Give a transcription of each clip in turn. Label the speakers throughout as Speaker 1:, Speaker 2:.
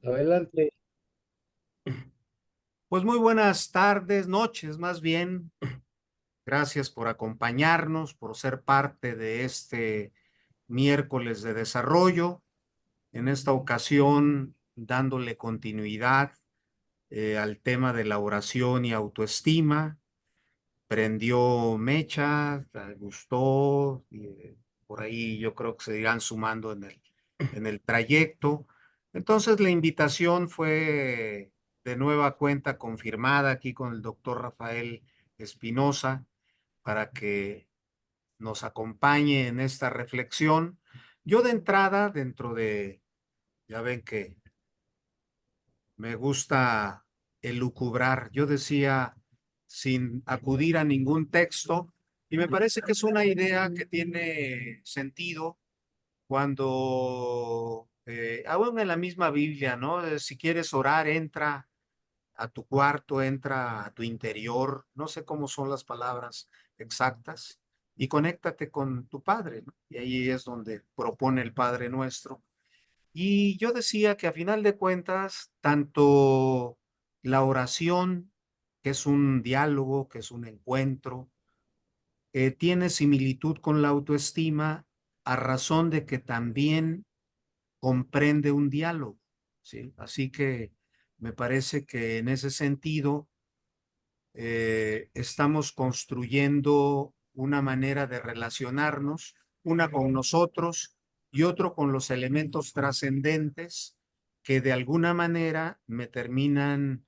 Speaker 1: Adelante.
Speaker 2: Pues muy buenas tardes, noches más bien. Gracias por acompañarnos, por ser parte de este miércoles de desarrollo. En esta ocasión, dándole continuidad al tema de la oración y autoestima. Prendió mecha, gustó, y, por ahí yo creo que se irán sumando en el trayecto. Entonces la invitación fue de nueva cuenta confirmada aquí con el doctor Rafael Espinosa para que nos acompañe en esta reflexión. Yo de entrada, ya ven que me gusta elucubrar. Yo decía, sin acudir a ningún texto, y me parece que es una idea que tiene sentido cuando, aún en la misma Biblia, ¿no? Si quieres orar, entra a tu cuarto, entra a tu interior, no sé cómo son las palabras exactas, y conéctate con tu Padre, ¿no? Y ahí es donde propone el Padre Nuestro. Y yo decía que a final de cuentas, tanto la oración, que es un diálogo, que es un encuentro, tiene similitud con la autoestima a razón de que también comprende un diálogo, ¿sí? Así que me parece que en ese sentido estamos construyendo una manera de relacionarnos, una con nosotros y otro con los elementos trascendentes que de alguna manera me terminan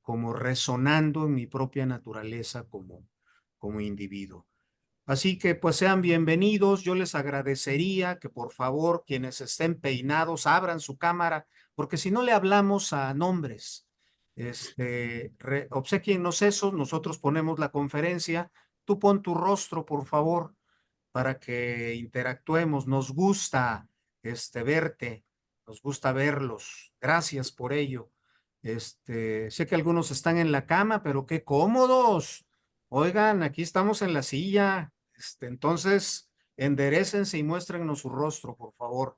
Speaker 2: como resonando en mi propia naturaleza como individuo. Así que pues sean bienvenidos. Yo les agradecería que por favor quienes estén peinados abran su cámara, porque si no le hablamos a nombres, obséquienos eso, nosotros ponemos la conferencia, tú pon tu rostro por favor para que interactuemos. Nos gusta verte, nos gusta verlos. Gracias por ello. Sé que algunos están en la cama, pero qué cómodos. Oigan, aquí estamos en la silla. Entonces, enderécense y muéstrennos su rostro, por favor.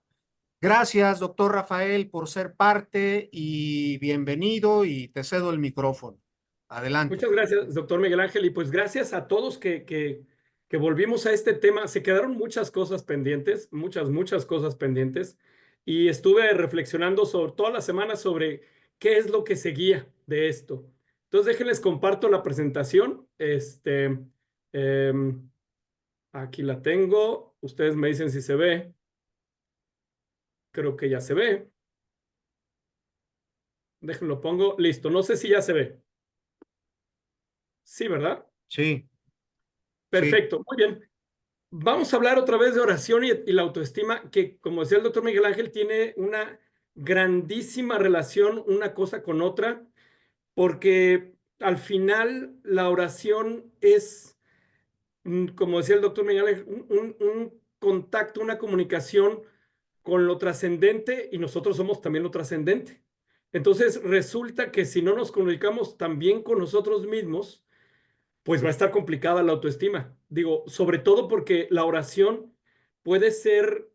Speaker 2: Gracias, doctor Rafael, por ser parte y bienvenido y te cedo el micrófono. Adelante.
Speaker 3: Muchas gracias, doctor Miguel Ángel, y pues gracias a todos que volvimos a este tema. Se quedaron muchas cosas pendientes, muchas cosas pendientes, y estuve reflexionando sobre toda la semana sobre qué es lo que seguía de esto. Entonces, déjenles comparto la presentación. Em, Aquí la tengo. Ustedes me dicen si se ve. Creo que ya se ve. Déjenlo pongo. Listo. No sé si ya se ve. Sí, ¿verdad?
Speaker 2: Sí, sí.
Speaker 3: Perfecto. Muy bien. Vamos a hablar otra vez de oración y la autoestima, que como decía el doctor Miguel Ángel, tiene una grandísima relación una cosa con otra, porque al final la oración es, como decía el doctor Miguel Ángel, un contacto, una comunicación con lo trascendente, y nosotros somos también lo trascendente. Entonces resulta que si no nos comunicamos también con nosotros mismos, pues va a estar complicada la autoestima. Digo, sobre todo porque la oración puede ser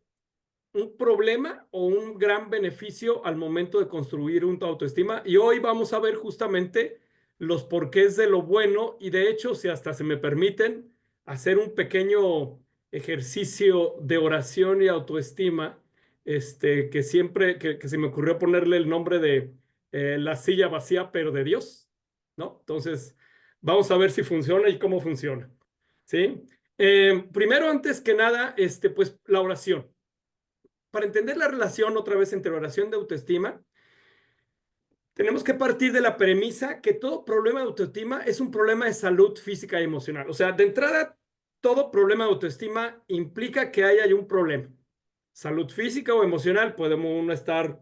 Speaker 3: un problema o un gran beneficio al momento de construir una autoestima. Y hoy vamos a ver justamente los porqués de lo bueno, y de hecho, si hasta se me permiten, hacer un pequeño ejercicio de oración y autoestima, que siempre, que se me ocurrió ponerle el nombre de la silla vacía, pero de Dios, ¿no? Entonces, vamos a ver si funciona y cómo funciona, ¿sí? Primero, antes que nada, pues la oración. Para entender la relación otra vez entre oración y autoestima, tenemos que partir de la premisa que todo problema de autoestima es un problema de salud física y emocional. O sea, de entrada, todo problema de autoestima implica que haya un problema. Salud física o emocional, podemos uno estar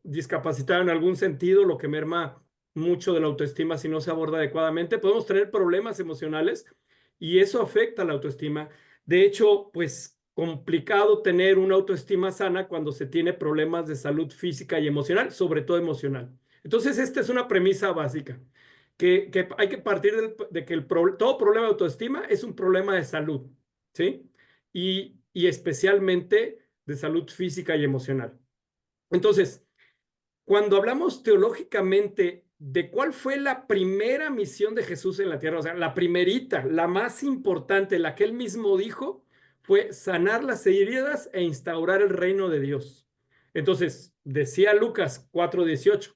Speaker 3: discapacitado en algún sentido, lo que merma mucho de la autoestima si no se aborda adecuadamente. Podemos tener problemas emocionales y eso afecta a la autoestima. De hecho, pues complicado tener una autoestima sana cuando se tiene problemas de salud física y emocional, sobre todo emocional. Entonces, esta es una premisa básica, que hay que partir de que todo problema de autoestima es un problema de salud, ¿sí? Y especialmente de salud física y emocional. Entonces, cuando hablamos teológicamente de cuál fue la primera misión de Jesús en la tierra, o sea, la primerita, la más importante, la que él mismo dijo, fue sanar las heridas e instaurar el reino de Dios. Entonces, decía Lucas 4:18,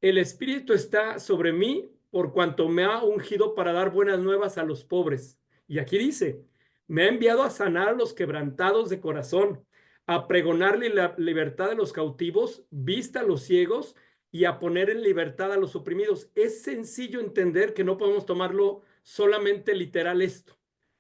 Speaker 3: el Espíritu está sobre mí por cuanto me ha ungido para dar buenas nuevas a los pobres. Y aquí dice, me ha enviado a sanar a los quebrantados de corazón, a pregonarle la libertad a los cautivos, vista a los ciegos y a poner en libertad a los oprimidos. Es sencillo entender que no podemos tomarlo solamente literal esto,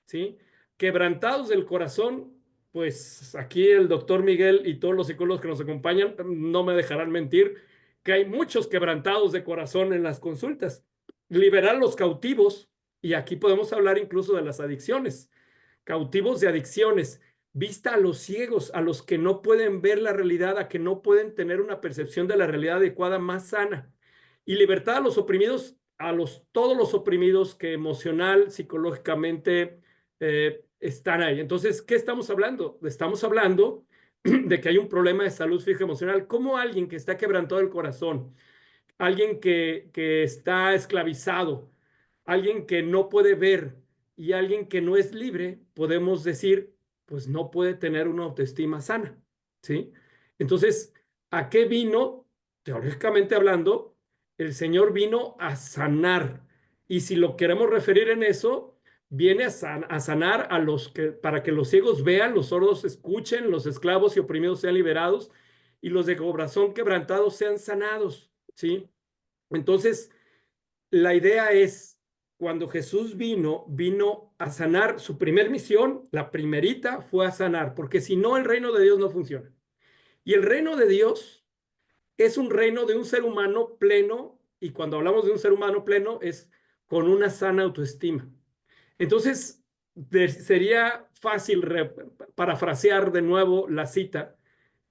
Speaker 3: ¿sí? Quebrantados del corazón, pues aquí el doctor Miguel y todos los psicólogos que nos acompañan no me dejarán mentir que hay muchos quebrantados de corazón en las consultas. Liberar los cautivos, y aquí podemos hablar incluso de las adicciones, cautivos de adicciones, vista a los ciegos, a los que no pueden ver la realidad, a que no pueden tener una percepción de la realidad adecuada más sana, y libertad a los oprimidos, todos los oprimidos que emocional, psicológicamente están ahí. Entonces, ¿qué estamos hablando? Estamos hablando de que hay un problema de salud física emocional. ¿Cómo alguien que está quebrantado el corazón, alguien que está esclavizado, alguien que no puede ver y alguien que no es libre, podemos decir, pues no puede tener una autoestima sana, ¿sí? Entonces, ¿a qué vino? Teóricamente hablando, el Señor vino a sanar. Y si lo queremos referir en eso, viene a sanar a los que, para que los ciegos vean, los sordos escuchen, los esclavos y oprimidos sean liberados y los de corazón quebrantados sean sanados, ¿sí? Entonces, la idea es, cuando Jesús vino a sanar. Su primer misión, la primerita, fue a sanar, porque si no, el reino de Dios no funciona. Y el reino de Dios es un reino de un ser humano pleno, y cuando hablamos de un ser humano pleno es con una sana autoestima. Entonces, sería fácil parafrasear de nuevo la cita,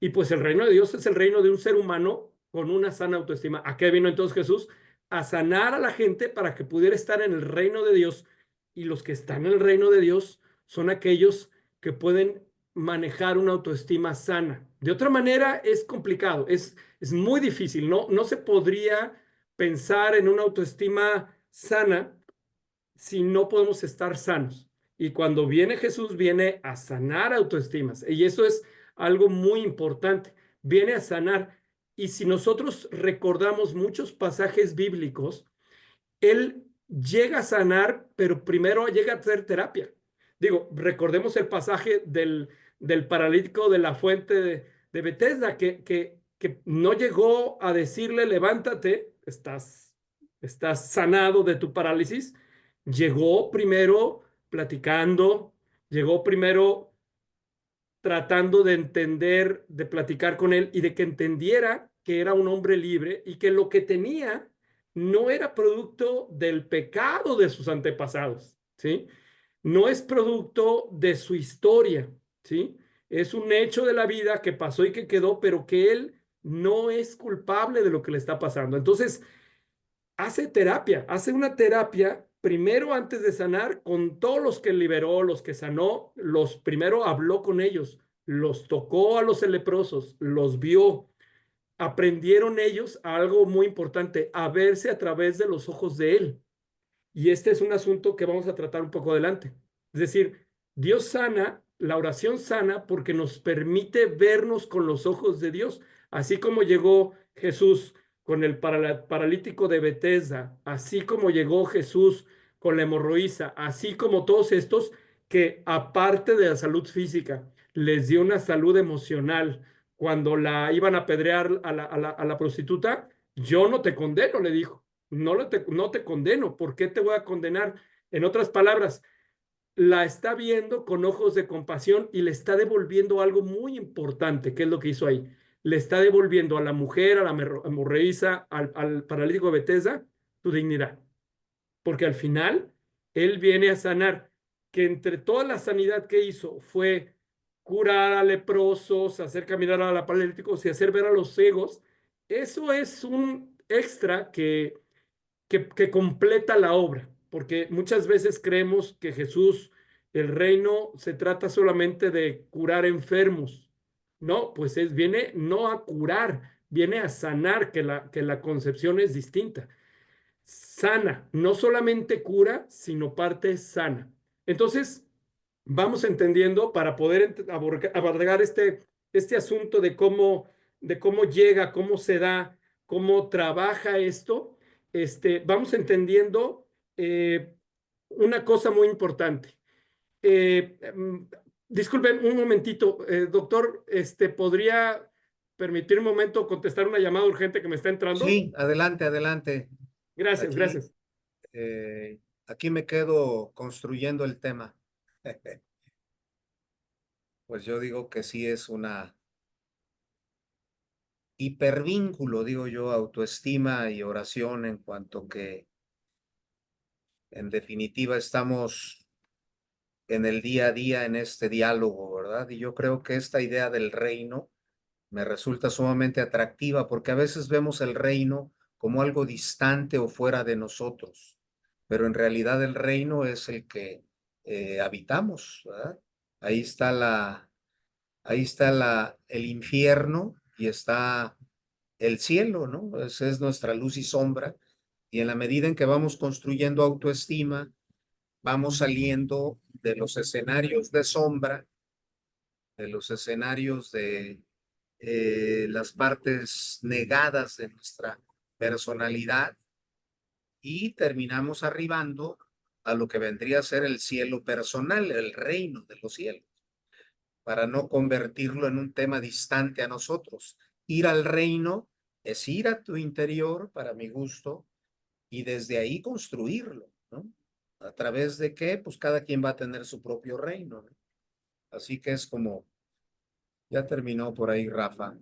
Speaker 3: y pues el reino de Dios es el reino de un ser humano con una sana autoestima. ¿A qué vino entonces Jesús? A sanar a la gente para que pudiera estar en el reino de Dios, y los que están en el reino de Dios son aquellos que pueden manejar una autoestima sana. De otra manera es complicado, es muy difícil, no se podría pensar en una autoestima sana si no podemos estar sanos. Y cuando viene Jesús, viene a sanar autoestimas. Y eso es algo muy importante. Viene a sanar. Y si nosotros recordamos muchos pasajes bíblicos, Él llega a sanar, pero primero llega a hacer terapia. Digo, recordemos el pasaje del paralítico de la fuente de Bethesda, que no llegó a decirle, levántate, estás sanado de tu parálisis. Llegó primero platicando, llegó primero tratando de entender, de platicar con él y de que entendiera que era un hombre libre y que lo que tenía no era producto del pecado de sus antepasados, ¿sí? No es producto de su historia, ¿sí? Es un hecho de la vida que pasó y que quedó, pero que él no es culpable de lo que le está pasando. Entonces, hace una terapia primero antes de sanar con todos los que liberó, los que sanó, los primero habló con ellos, los tocó a los leprosos, los vio, aprendieron ellos algo muy importante, a verse a través de los ojos de él. Y este es un asunto que vamos a tratar un poco adelante. Es decir, Dios sana, la oración sana porque nos permite vernos con los ojos de Dios, así como llegó Jesús con el paralítico de Bethesda, así como llegó Jesús con la hemorroísa, así como todos estos que aparte de la salud física, les dio una salud emocional. Cuando la iban a apedrear a la prostituta, yo no te condeno, le dijo. No te condeno. ¿Por qué te voy a condenar? En otras palabras, la está viendo con ojos de compasión y le está devolviendo algo muy importante. ¿Qué es lo que hizo ahí? Le está devolviendo a la mujer, a la hemorroísa, al paralítico de Bethesda, su dignidad. Porque al final, él viene a sanar. Que entre toda la sanidad que hizo fue curar a leprosos, hacer caminar a la paralíticos y hacer ver a los ciegos. Eso es un extra que completa la obra, porque muchas veces creemos que Jesús, el reino, se trata solamente de curar enfermos. No, pues viene no a curar, viene a sanar, que la concepción es distinta. Sana, no solamente cura, sino parte sana. Entonces, vamos entendiendo para poder abordar este asunto de cómo llega, cómo se da, cómo trabaja esto, vamos entendiendo una cosa muy importante. Eh, mm, Disculpen un momentito, doctor, ¿podría permitir un momento contestar una llamada urgente que me está entrando?
Speaker 2: Sí, adelante, adelante.
Speaker 3: Gracias,
Speaker 2: Aquí,
Speaker 3: gracias.
Speaker 2: aquí me quedo construyendo el tema. Pues yo digo que sí es una hipervínculo, digo yo, autoestima y oración, en cuanto que en definitiva estamos en el día a día en este diálogo, ¿verdad? Y yo creo que esta idea del reino me resulta sumamente atractiva, porque a veces vemos el reino como algo distante o fuera de nosotros, pero en realidad el reino es el que habitamos, ¿verdad? Ahí está el infierno y está el cielo, ¿no? Esa es nuestra luz y sombra. Y en la medida en que vamos construyendo autoestima, vamos saliendo de los escenarios de sombra, de los escenarios de las partes negadas de nuestra personalidad, y terminamos arribando a lo que vendría a ser el cielo personal, el reino de los cielos, para no convertirlo en un tema distante a nosotros. Ir al reino es ir a tu interior, para mi gusto, y desde ahí construirlo, ¿no? ¿A través de qué? Pues cada quien va a tener su propio reino, ¿no? Así que es como, ya terminó por ahí, Rafa.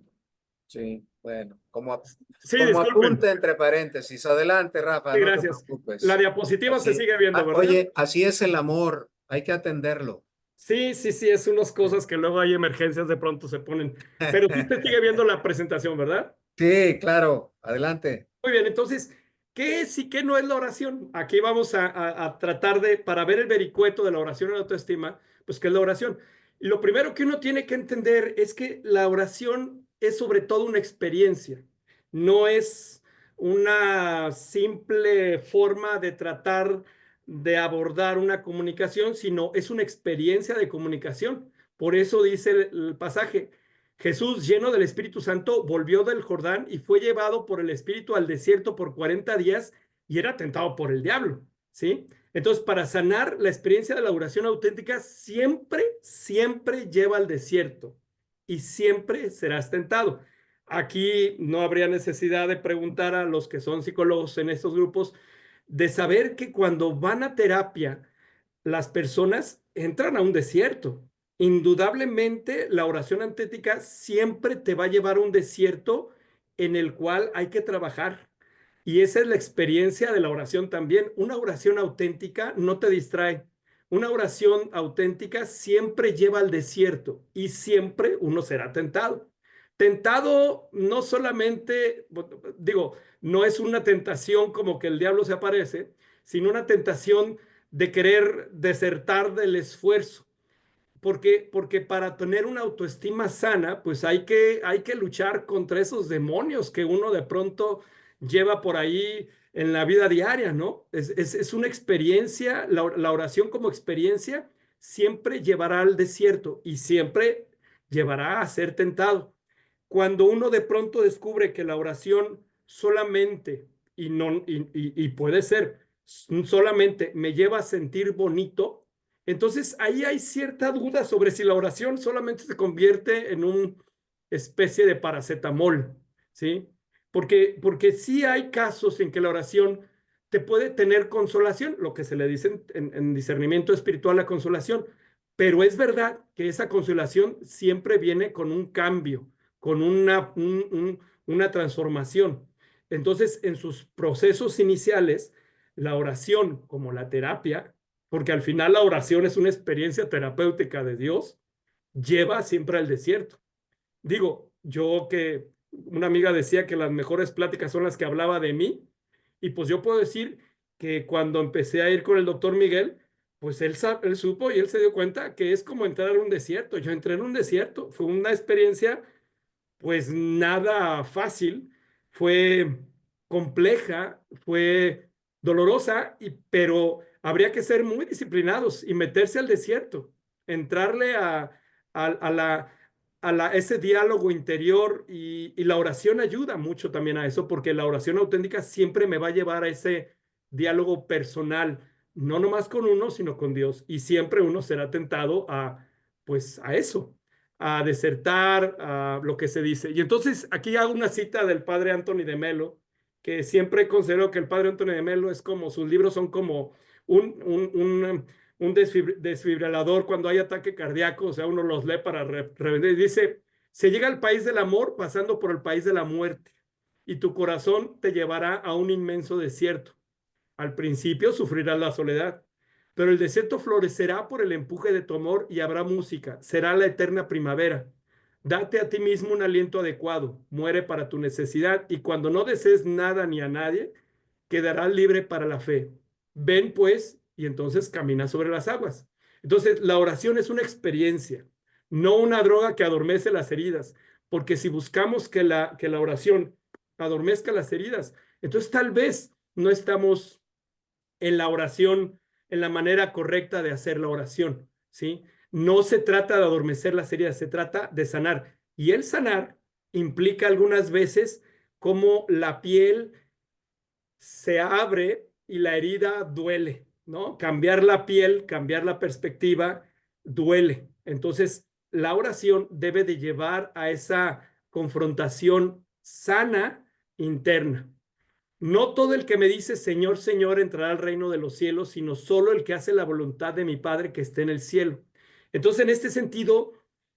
Speaker 2: Sí, bueno,
Speaker 3: Sí,
Speaker 2: como
Speaker 3: disculpen.
Speaker 2: apunte entre paréntesis. Adelante, Rafa,
Speaker 3: Sí,
Speaker 2: no te
Speaker 3: gracias. La
Speaker 2: preocupes.
Speaker 3: diapositiva se
Speaker 2: Así,
Speaker 3: sigue viendo, ¿verdad?
Speaker 2: oye, así es el amor, hay que atenderlo.
Speaker 3: Sí, sí, sí, es unas cosas que luego hay emergencias de pronto se ponen. Pero sí se sigue viendo la presentación, ¿verdad?
Speaker 2: Sí, claro, adelante.
Speaker 3: Muy bien, entonces, ¿qué es y qué no es la oración? Aquí vamos a tratar de, para ver el vericueto de la oración en la autoestima, pues, ¿qué es la oración? Y lo primero que uno tiene que entender es que la oración es sobre todo una experiencia, no es una simple forma de tratar de abordar una comunicación, sino es una experiencia de comunicación. Por eso dice el pasaje, Jesús, lleno del Espíritu Santo, volvió del Jordán y fue llevado por el Espíritu al desierto por 40 días y era tentado por el diablo, ¿sí? Entonces, para sanar la experiencia de la oración auténtica, siempre, siempre lleva al desierto y siempre serás tentado. Aquí no habría necesidad de preguntar a los que son psicólogos en estos grupos de saber que cuando van a terapia, las personas entran a un desierto. Indudablemente, la oración antética siempre te va a llevar a un desierto en el cual hay que trabajar. Y esa es la experiencia de la oración también. Una oración auténtica no te distrae. Una oración auténtica siempre lleva al desierto y siempre uno será tentado. Tentado no solamente, digo, no es una tentación como que el diablo se aparece, sino una tentación de querer desertar del esfuerzo. Porque para tener una autoestima sana, pues hay que luchar contra esos demonios que uno de pronto lleva por ahí en la vida diaria, ¿no? Es una experiencia, la oración como experiencia siempre llevará al desierto y siempre llevará a ser tentado. Cuando uno de pronto descubre que la oración solamente, y, no, y puede ser, solamente me lleva a sentir bonito, entonces ahí hay cierta duda sobre si la oración solamente se convierte en una especie de paracetamol, ¿sí? Porque sí hay casos en que la oración te puede tener consolación, lo que se le dice en discernimiento espiritual la consolación, pero es verdad que esa consolación siempre viene con un cambio, con una transformación. Entonces, en sus procesos iniciales, la oración como la terapia, porque al final la oración es una experiencia terapéutica de Dios, lleva siempre al desierto. Digo, yo que una amiga decía que las mejores pláticas son las que hablaba de mí, y pues yo puedo decir que cuando empecé a ir con el doctor Miguel, pues él supo y él se dio cuenta que es como entrar a un desierto. Yo entré en un desierto, fue una experiencia pues nada fácil, fue compleja, fue dolorosa, pero habría que ser muy disciplinados y meterse al desierto, entrarle a la, ese diálogo interior y la oración ayuda mucho también a eso, porque la oración auténtica siempre me va a llevar a ese diálogo personal, no nomás con uno, sino con Dios, y siempre uno será tentado a, pues, a eso, a desertar, a lo que se dice. Y entonces aquí hago una cita del padre Anthony de Melo, que siempre considero que el padre Anthony de Melo es como, sus libros son como un desfibrilador cuando hay ataque cardíaco, o sea, uno los lee para revender. Dice, se llega al país del amor pasando por el país de la muerte, y tu corazón te llevará a un inmenso desierto. Al principio sufrirás la soledad, pero el desierto florecerá por el empuje de tu amor y habrá música. Será la eterna primavera. Date a ti mismo un aliento adecuado. Muere para tu necesidad y cuando no desees nada ni a nadie, quedarás libre para la fe. Ven pues y entonces camina sobre las aguas. Entonces la oración es una experiencia, no una droga que adormece las heridas, porque si buscamos que la oración adormezca las heridas, entonces tal vez no estamos en la oración, en la manera correcta de hacer la oración, ¿sí? No se trata de adormecer las heridas, se trata de sanar. Y el sanar implica algunas veces como la piel se abre y la herida duele, ¿no? Cambiar la piel, cambiar la perspectiva, duele. Entonces, la oración debe de llevar a esa confrontación sana interna. No todo el que me dice Señor, Señor entrará al reino de los cielos, sino solo el que hace la voluntad de mi Padre que esté en el cielo. Entonces, en este sentido,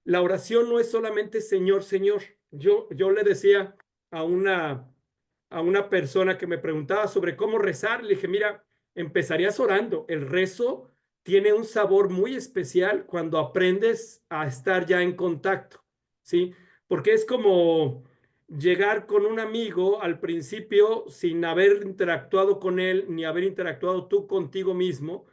Speaker 3: la oración no es solamente Señor, Señor. Yo le decía a una persona que me preguntaba sobre cómo rezar, le dije, mira, empezarías orando. El rezo tiene un sabor muy especial cuando aprendes a estar ya en contacto, ¿sí? Porque es como llegar con un amigo al principio sin haber interactuado con él, ni haber interactuado tú contigo mismo,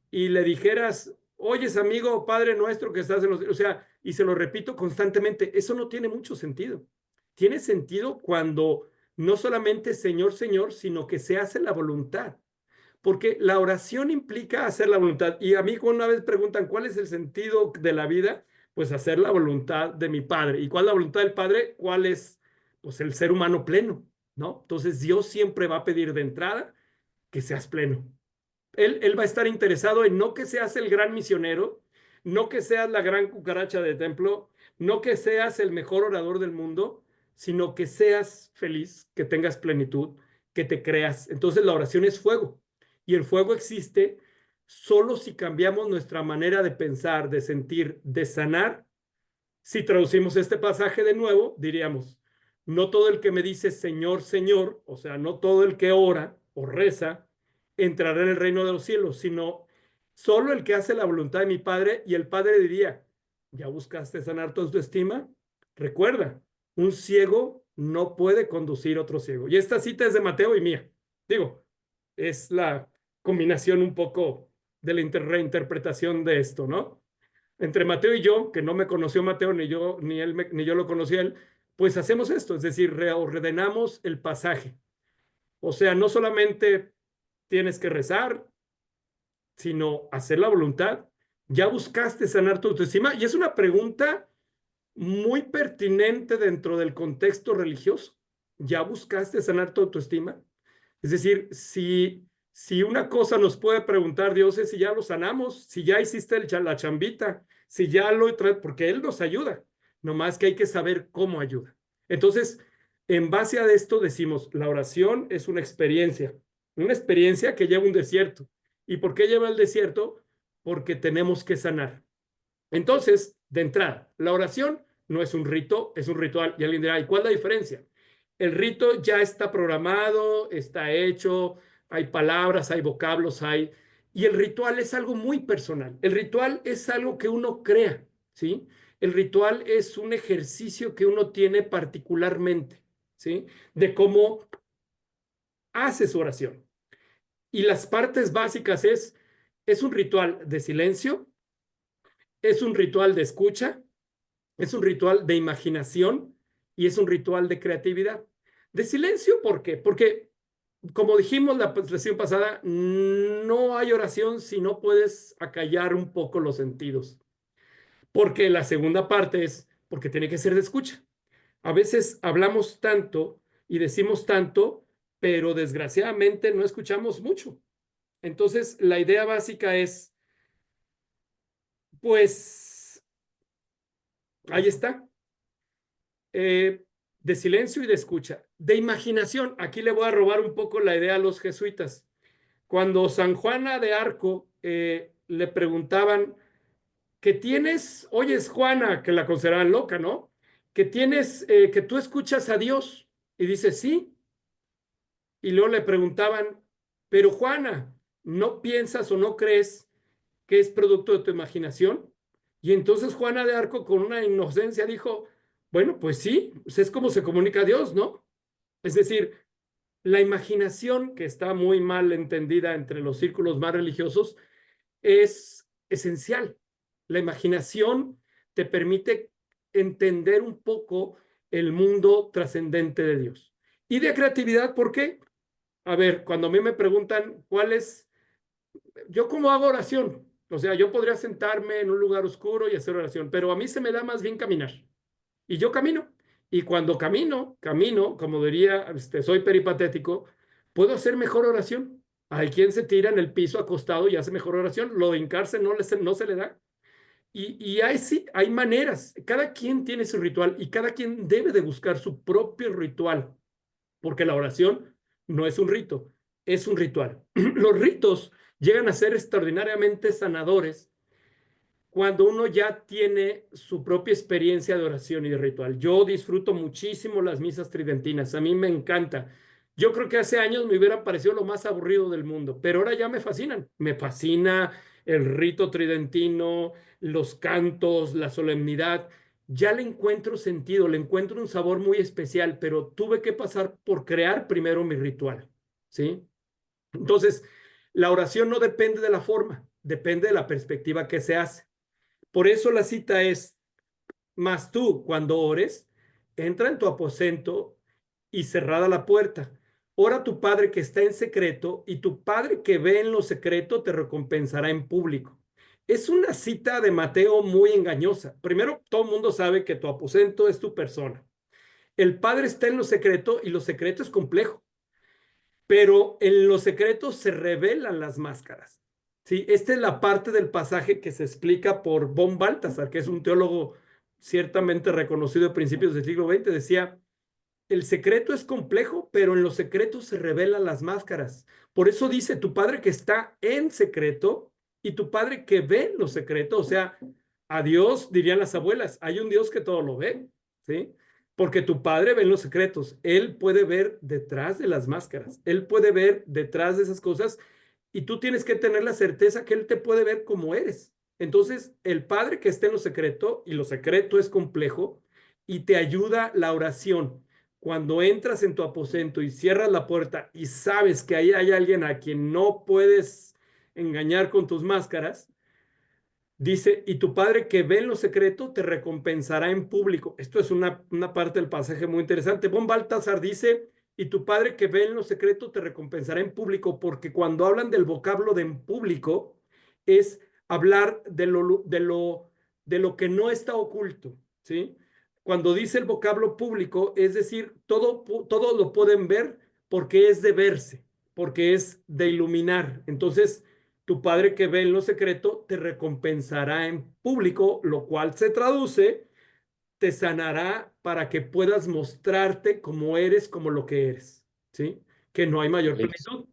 Speaker 3: y le dijeras, oyes amigo, Padre nuestro que estás en los... O sea, y se lo repito constantemente, eso no tiene mucho sentido. Tiene sentido cuando no solamente Señor, Señor, sino que se hace la voluntad. Porque la oración implica hacer la voluntad. Y a mí una vez preguntan, ¿cuál es el sentido de la vida? Pues hacer la voluntad de mi Padre. ¿Y cuál es la voluntad del Padre? ¿Cuál es? Pues el ser humano pleno, ¿no? Entonces Dios siempre va a pedir de entrada que seas pleno. Él va a estar interesado en no que seas el gran misionero, no que seas la gran cucaracha de templo, no que seas el mejor orador del mundo, sino que seas feliz, que tengas plenitud, que te creas. Entonces la oración es fuego y el fuego existe solo si cambiamos nuestra manera de pensar, de sentir, de sanar. Si traducimos este pasaje de nuevo, diríamos, no todo el que me dice Señor, Señor, o sea, no todo el que ora o reza, entrará en el reino de los cielos, sino solo el que hace la voluntad de mi Padre. Y el Padre diría, ¿ya buscaste sanar tu autoestima? Recuerda, un ciego no puede conducir otro ciego. Y esta cita es de Mateo y mía. Digo, es la combinación un poco de la reinterpretación de esto, ¿no? Entre Mateo y yo, que no me conoció Mateo, ni yo, ni él, ni yo lo conocí a él, pues hacemos esto, es decir, reordenamos el pasaje. O sea, no solamente tienes que rezar, sino hacer la voluntad. ¿Ya buscaste sanar tu autoestima? Y es una pregunta muy pertinente dentro del contexto religioso. ¿Ya buscaste sanar tu autoestima? Es decir, si una cosa nos puede preguntar Dios es si ya lo sanamos, si ya hiciste la chambita, si ya lo porque Él nos ayuda, nomás que hay que saber cómo ayuda. Entonces, en base a esto decimos, la oración es una experiencia que lleva un desierto. ¿Y por qué lleva el desierto? Porque tenemos que sanar. Entonces, de entrada, la oración no es un rito, es un ritual. Y alguien dirá, ¿y cuál es la diferencia? El rito ya está programado, está hecho, hay palabras, hay vocablos, hay... Y el ritual es algo muy personal. El ritual es algo que uno crea, ¿sí? El ritual es un ejercicio que uno tiene particularmente, ¿sí? De cómo hace su oración. Y las partes básicas es un ritual de silencio, es un ritual de escucha, es un ritual de imaginación y es un ritual de creatividad. De silencio, ¿por qué? Porque, como dijimos la sesión pasada, no hay oración si no puedes acallar un poco los sentidos. Porque la segunda parte es porque tiene que ser de escucha. A veces hablamos tanto y decimos tanto, pero desgraciadamente no escuchamos mucho. Entonces, la idea básica es, pues, ahí está, de silencio y de escucha. De imaginación, aquí le voy a robar un poco la idea a los jesuitas. Cuando San Juana de Arco le preguntaban, ¿qué tienes? Oyes, Juana, que la consideraban loca, ¿no? Que tienes, que tú escuchas a Dios. Y dice, sí. Y luego le preguntaban, pero Juana, ¿no piensas o no crees que es producto de tu imaginación? Y entonces Juana de Arco, con una inocencia, dijo, bueno, pues sí, pues es como se comunica a Dios, ¿no? Es decir, la imaginación, que está muy mal entendida entre los círculos más religiosos, es esencial. La imaginación te permite entender un poco el mundo trascendente de Dios. Y de creatividad, ¿por qué? A ver, cuando a mí me preguntan cuál es, yo cómo hago oración, o sea, yo podría sentarme en un lugar oscuro y hacer oración, pero a mí se me da más bien caminar. Y yo camino. Y cuando camino, como diría, soy peripatético, puedo hacer mejor oración. Hay quien se tira en el piso acostado y hace mejor oración. Lo de hincarse no se le da. Y hay, sí, hay maneras. Cada quien tiene su ritual y cada quien debe de buscar su propio ritual, porque la oración no es un rito, es un ritual. Los ritos llegan a ser extraordinariamente sanadores cuando uno ya tiene su propia experiencia de oración y de ritual. Yo disfruto muchísimo las misas tridentinas, a mí me encanta. Yo creo que hace años me hubiera parecido lo más aburrido del mundo, pero ahora ya me fascinan. Me fascina el rito tridentino, los cantos, la solemnidad. Ya le encuentro sentido, le encuentro un sabor muy especial, pero tuve que pasar por crear primero mi ritual, ¿sí? Entonces, la oración no depende de la forma, depende de la perspectiva que se hace. Por eso la cita es, mas tú, cuando ores, entra en tu aposento y cerrada la puerta. Ora a tu Padre que está en secreto, y tu Padre que ve en lo secreto te recompensará en público. Es una cita de Mateo muy engañosa. Primero, todo el mundo sabe que tu aposento es tu persona. El Padre está en lo secreto y lo secreto es complejo, pero en los secretos se revelan las máscaras. ¿Sí? Esta es la parte del pasaje que se explica por von Balthasar, que es un teólogo ciertamente reconocido a principios del siglo XX. Decía, el secreto es complejo, pero en los secretos se revelan las máscaras. Por eso dice, tu Padre que está en secreto y tu Padre que ve en lo secreto. O sea, a Dios, dirían las abuelas, hay un Dios que todo lo ve, ¿sí? Porque tu Padre ve en los secretos. Él puede ver detrás de las máscaras. Él puede ver detrás de esas cosas y tú tienes que tener la certeza que Él te puede ver como eres. Entonces, el Padre que está en lo secreto, y lo secreto es complejo, y te ayuda la oración. Cuando entras en tu aposento y cierras la puerta y sabes que ahí hay alguien a quien no puedes engañar con tus máscaras, dice, y tu Padre que ve en lo secreto te recompensará en público. Esto es una parte del pasaje muy interesante. Von Balthasar dice, y tu Padre que ve en lo secreto te recompensará en público, porque cuando hablan del vocablo de en público, es hablar de lo que no está oculto, ¿sí? Cuando dice el vocablo público, es decir, todo lo pueden ver porque es de verse, porque es de iluminar. Entonces, tu Padre que ve en lo secreto te recompensará en público, lo cual se traduce, te sanará para que puedas mostrarte como eres, como lo que eres, ¿sí? Que no hay mayor plenitud.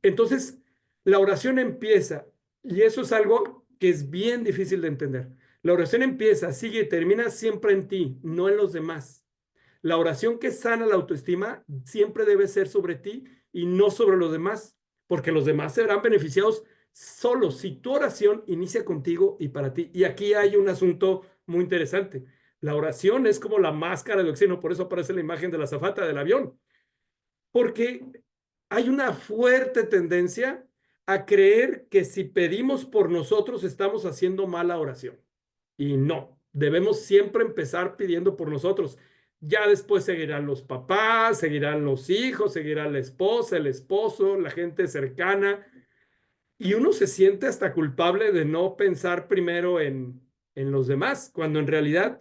Speaker 3: Entonces, la oración empieza, y eso es algo que es bien difícil de entender. La oración empieza, sigue y termina siempre en ti, no en los demás. La oración que sana la autoestima siempre debe ser sobre ti y no sobre los demás, porque los demás se verán beneficiados solo si tu oración inicia contigo y para ti. Y aquí hay un asunto muy interesante. La oración es como la máscara de oxígeno, por eso aparece la imagen de la azafata del avión, porque hay una fuerte tendencia a creer que si pedimos por nosotros estamos haciendo mala oración. Y no, debemos siempre empezar pidiendo por nosotros. Ya después seguirán los papás, seguirán los hijos, seguirá la esposa, el esposo, la gente cercana. Y uno se siente hasta culpable de no pensar primero en los demás, cuando en realidad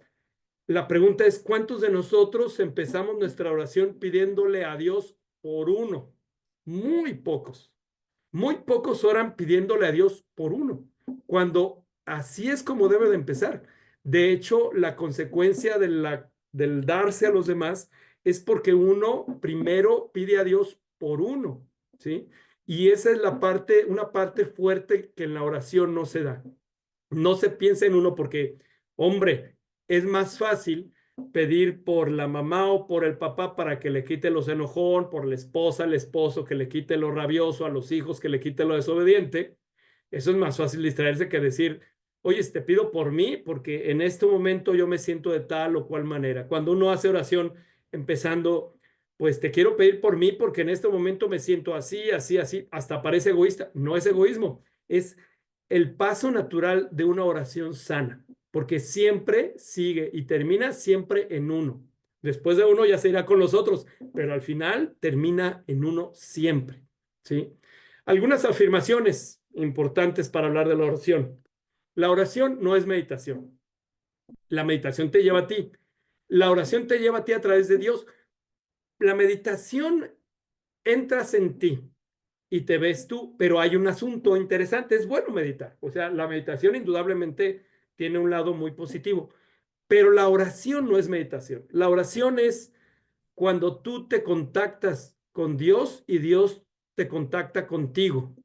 Speaker 3: la pregunta es, ¿cuántos de nosotros empezamos nuestra oración pidiéndole a Dios por uno? Muy pocos. Muy pocos oran pidiéndole a Dios por uno, cuando así es como debe de empezar. De hecho, la consecuencia del darse a los demás es porque uno primero pide a Dios por uno, ¿sí? Y esa es una parte fuerte que en la oración no se da. No se piensa en uno porque, hombre, es más fácil pedir por la mamá o por el papá para que le quite los enojón, por la esposa, el esposo que le quite lo rabioso, a los hijos que le quite lo desobediente. Eso es más fácil distraerse que decir, oye, te pido por mí porque en este momento yo me siento de tal o cual manera. Cuando uno hace oración empezando, pues te quiero pedir por mí porque en este momento me siento así, así, así, hasta parece egoísta. No es egoísmo, es el paso natural de una oración sana, porque siempre sigue y termina siempre en uno. Después de uno ya se irá con los otros, pero al final termina en uno siempre, ¿sí? Algunas afirmaciones importantes para hablar de la oración. La oración no es meditación. La meditación te lleva a ti. La oración te lleva a ti a través de Dios. La meditación entras en ti y te ves tú, pero hay un asunto interesante, es bueno meditar, o sea, la meditación indudablemente tiene un lado muy positivo, pero la oración no es meditación, la oración es cuando tú te contactas con Dios y Dios te contacta contigo,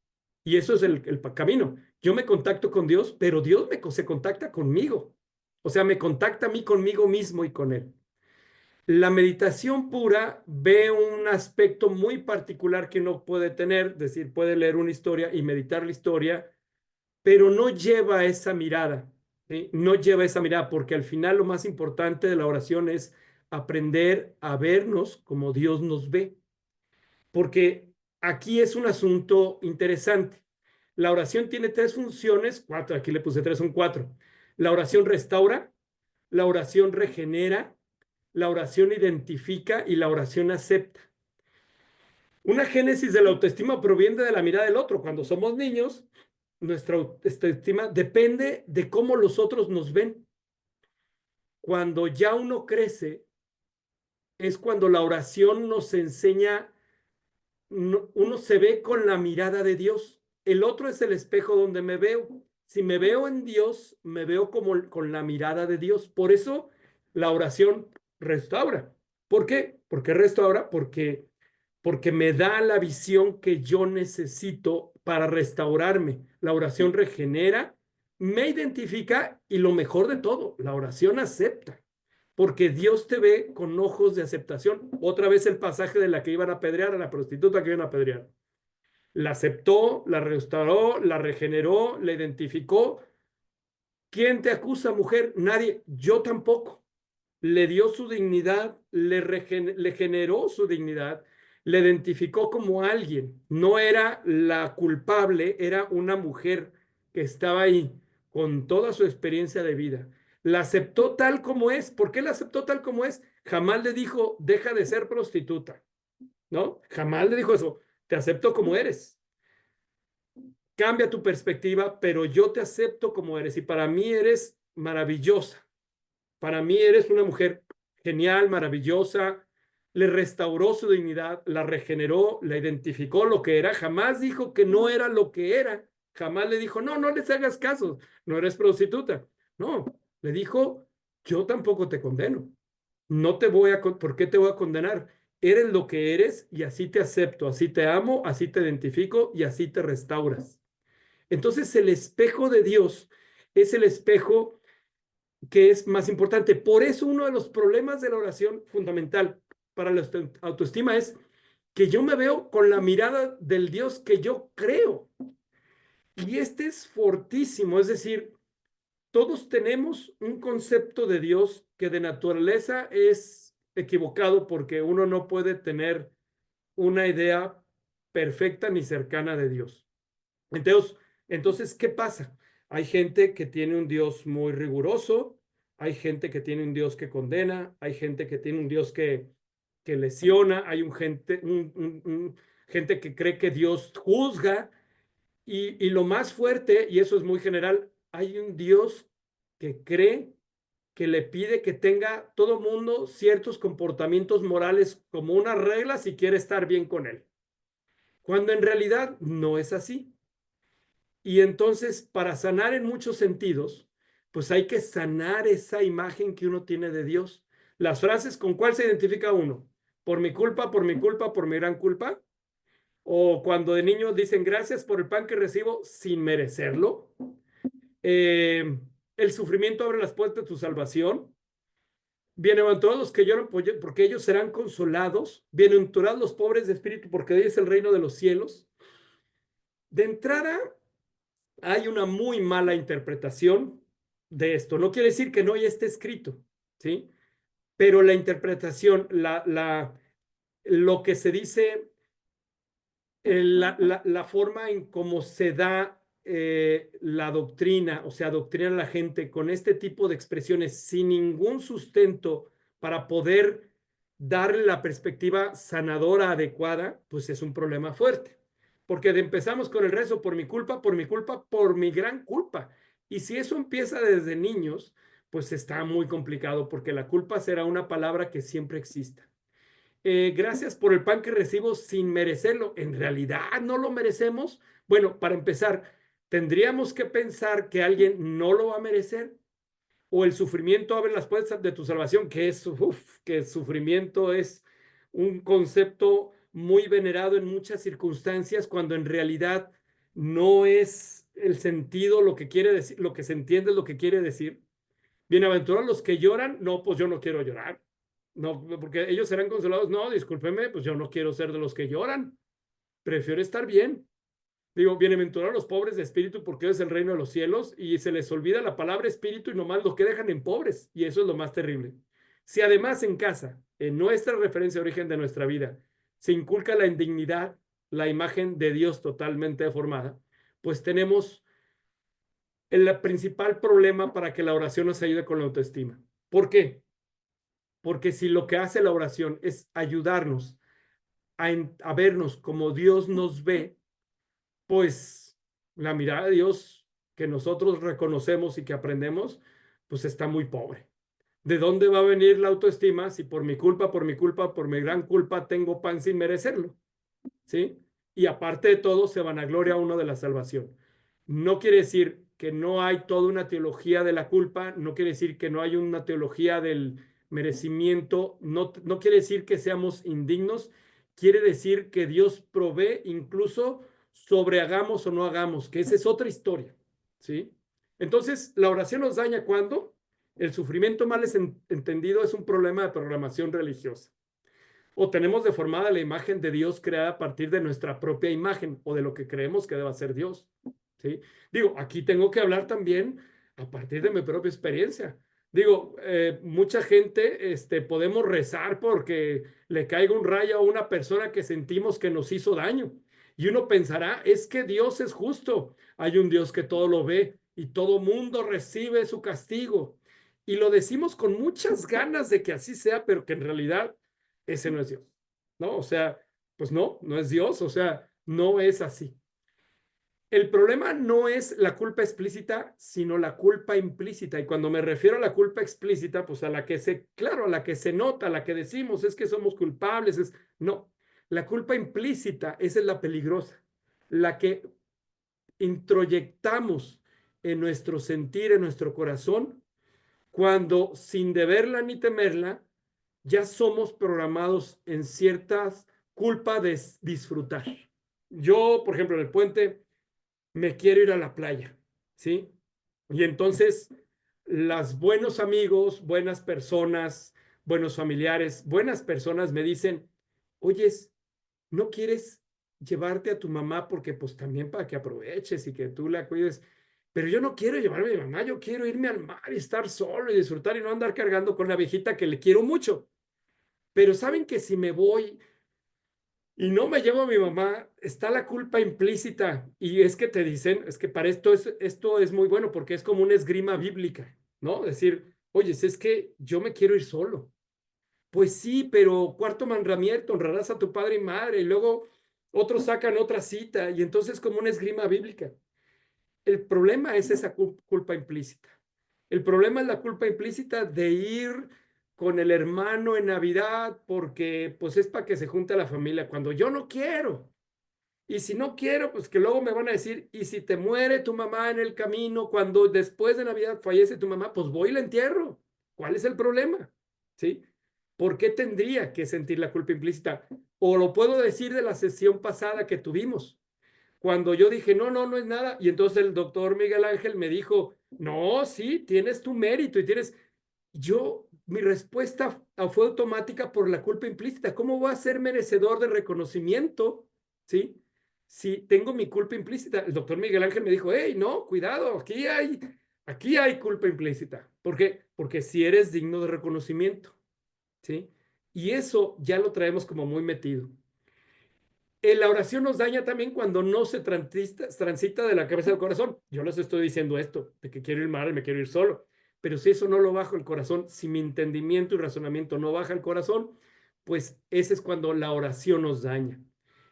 Speaker 3: y eso es el camino. Yo me contacto con Dios, pero Dios se contacta conmigo, o sea, me contacta a mí conmigo mismo y con Él. La meditación pura ve un aspecto muy particular que uno puede tener, es decir, puede leer una historia y meditar la historia, pero no lleva esa mirada, ¿sí? No lleva esa mirada porque al final lo más importante de la oración es aprender a vernos como Dios nos ve, porque aquí es un asunto interesante. La oración tiene tres funciones, cuatro, aquí le puse tres, son cuatro. La oración restaura, la oración regenera, la oración identifica y la oración acepta. Una génesis de la autoestima proviene de la mirada del otro. Cuando somos niños, nuestra autoestima depende de cómo los otros nos ven. Cuando ya uno crece, es cuando la oración nos enseña, uno se ve con la mirada de Dios. El otro es el espejo donde me veo. Si me veo en Dios, me veo como con la mirada de Dios. Por eso la oración restaura. ¿Por qué? ¿Por qué restaura? Porque me da la visión que yo necesito para restaurarme. La oración regenera, me identifica y lo mejor de todo, la oración acepta, porque Dios te ve con ojos de aceptación. Otra vez el pasaje de la que iban a apedrear, a la prostituta que iban a apedrear. La aceptó, la restauró, la regeneró, la identificó. ¿Quién te acusa, mujer? Nadie, yo tampoco. Le dio su dignidad, le generó su dignidad, le identificó como alguien. No era la culpable, era una mujer que estaba ahí con toda su experiencia de vida. La aceptó tal como es. ¿Por qué la aceptó tal como es? Jamás le dijo, deja de ser prostituta, ¿no? Jamás le dijo eso. Te acepto como eres. Cambia tu perspectiva, pero yo te acepto como eres y para mí eres maravillosa. Para mí eres una mujer genial, maravillosa. Le restauró su dignidad, la regeneró, la identificó lo que era. Jamás dijo que no era lo que era. Jamás le dijo, no, no les hagas caso, no eres prostituta. No, le dijo, yo tampoco te condeno. No te voy a, ¿por qué te voy a condenar? Eres lo que eres y así te acepto, así te amo, así te identifico y así te restauras. Entonces el espejo de Dios es el espejo que es más importante. Por eso uno de los problemas de la oración fundamental para la autoestima es que yo me veo con la mirada del Dios que yo creo. Y este es fortísimo, es decir, todos tenemos un concepto de Dios que de naturaleza es equivocado porque uno no puede tener una idea perfecta ni cercana de Dios. Entonces, ¿qué pasa? Hay gente que tiene un Dios muy riguroso, Hay gente que tiene un Dios que condena, hay gente que tiene un Dios que lesiona, hay gente que cree que Dios juzga, y lo más fuerte, y eso es muy general, hay un Dios que cree que le pide que tenga todo mundo ciertos comportamientos morales como una regla si quiere estar bien con él, cuando en realidad no es así. Y entonces, para sanar en muchos sentidos, pues hay que sanar esa imagen que uno tiene de Dios. Las frases, ¿con cuál se identifica uno? Por mi culpa, por mi culpa, por mi gran culpa. O cuando de niño dicen gracias por el pan que recibo sin merecerlo. El sufrimiento abre las puertas de tu salvación. Bienaventurados los que lloran porque ellos serán consolados. Bienaventurados los pobres de espíritu porque de ellos es el reino de los cielos. De entrada, hay una muy mala interpretación de esto. No quiere decir que no ya esté escrito, ¿sí? Pero la interpretación, lo que se dice, la forma en cómo se da la doctrina, o sea, adoctrina a la gente con este tipo de expresiones sin ningún sustento para poder darle la perspectiva sanadora adecuada, pues es un problema fuerte. Porque empezamos con el rezo por mi culpa, por mi culpa, por mi gran culpa. Y si eso empieza desde niños, pues está muy complicado porque la culpa será una palabra que siempre exista. Gracias por el pan que recibo sin merecerlo. ¿En realidad no lo merecemos? Bueno, para empezar, tendríamos que pensar que alguien no lo va a merecer, o el sufrimiento abre las puertas de tu salvación, que el sufrimiento es un concepto muy venerado en muchas circunstancias, cuando en realidad no es el sentido lo que quiere decir, lo que se entiende es lo que quiere decir. Bienaventurados los que lloran, no, pues yo no quiero llorar. No, porque ellos serán consolados. No, discúlpeme, pues yo no quiero ser de los que lloran. Prefiero estar bien. Digo, bienaventurados los pobres de espíritu porque es el reino de los cielos, y se les olvida la palabra espíritu y nomás lo que dejan en pobres, y eso es lo más terrible. Si además en casa, en nuestra referencia de origen de nuestra vida, se inculca la indignidad, la imagen de Dios totalmente deformada, pues tenemos el principal problema para que la oración nos ayude con la autoestima. ¿Por qué? Porque si lo que hace la oración es ayudarnos a vernos como Dios nos ve, pues la mirada de Dios que nosotros reconocemos y que aprendemos, pues está muy pobre. ¿De dónde va a venir la autoestima si por mi culpa, por mi culpa, por mi gran culpa tengo pan sin merecerlo? ¿Sí? Y aparte de todo, se vanagloria uno de la salvación. No quiere decir que no hay toda una teología de la culpa, no quiere decir que no hay una teología del merecimiento, no quiere decir que seamos indignos, quiere decir que Dios provee incluso sobre hagamos o no hagamos, que esa es otra historia, ¿sí? Entonces, la oración nos daña cuando el sufrimiento mal entendido es un problema de programación religiosa, o tenemos deformada la imagen de Dios creada a partir de nuestra propia imagen o de lo que creemos que deba ser Dios, ¿sí? Digo, aquí tengo que hablar también a partir de mi propia experiencia. Digo, mucha gente, podemos rezar porque le caiga un rayo a una persona que sentimos que nos hizo daño. Y uno pensará, es que Dios es justo. Hay un Dios que todo lo ve y todo mundo recibe su castigo. Y lo decimos con muchas ganas de que así sea, pero que en realidad ese no es Dios, ¿no? O sea, pues no es Dios, o sea, no es así. El problema no es la culpa explícita, sino la culpa implícita. Y cuando me refiero a la culpa explícita, pues a la que claro, a la que se nota, a la que decimos es que somos culpables, no. La culpa implícita, esa es la peligrosa, la que introyectamos en nuestro sentir, en nuestro corazón, cuando sin deberla ni temerla, ya somos programados en ciertas culpa de disfrutar. Yo, por ejemplo, en el puente, me quiero ir a la playa, ¿sí? Y entonces, los buenos amigos, buenas personas, buenos familiares, buenas personas me dicen, oyes, ¿no quieres llevarte a tu mamá? Porque pues también para que aproveches y que tú la cuides. Pero yo no quiero llevarme a mi mamá, yo quiero irme al mar y estar solo y disfrutar y no andar cargando con la viejita que le quiero mucho. Pero saben que si me voy y no me llevo a mi mamá, está la culpa implícita. Y es que te dicen, es que para esto es muy bueno porque es como una esgrima bíblica, ¿no? Es decir, Oye, si es que yo me quiero ir solo. Pues sí, pero cuarto mandamiento, honrarás a tu padre y madre, y luego otros sacan otra cita, y entonces como una esgrima bíblica. El problema es esa culpa implícita. El problema es la culpa implícita de ir con el hermano en Navidad porque pues es para que se junte la familia cuando yo no quiero. Y si no quiero, pues que luego me van a decir, y si te muere tu mamá en el camino, cuando después de Navidad fallece tu mamá, pues voy y la entierro. ¿Cuál es el problema? ¿Sí? ¿Por qué tendría que sentir la culpa implícita? O lo puedo decir de la sesión pasada que tuvimos, cuando yo dije, no, no, no es nada. Y entonces el doctor Miguel Ángel me dijo, no, sí, tienes tu mérito y tienes... Mi respuesta fue automática por la culpa implícita. ¿Cómo voy a ser merecedor de reconocimiento? ¿Sí? Si tengo mi culpa implícita. El doctor Miguel Ángel me dijo, hey, no, cuidado, aquí hay culpa implícita. ¿Por qué? Porque si eres digno de reconocimiento. ¿Sí? Y eso ya lo traemos como muy metido. La oración nos daña también cuando no se transita de la cabeza al corazón. Yo les estoy diciendo esto, de que quiero ir mal y me quiero ir solo. Pero si eso no lo bajo el corazón, si mi entendimiento y razonamiento no baja el corazón, pues ese es cuando la oración nos daña.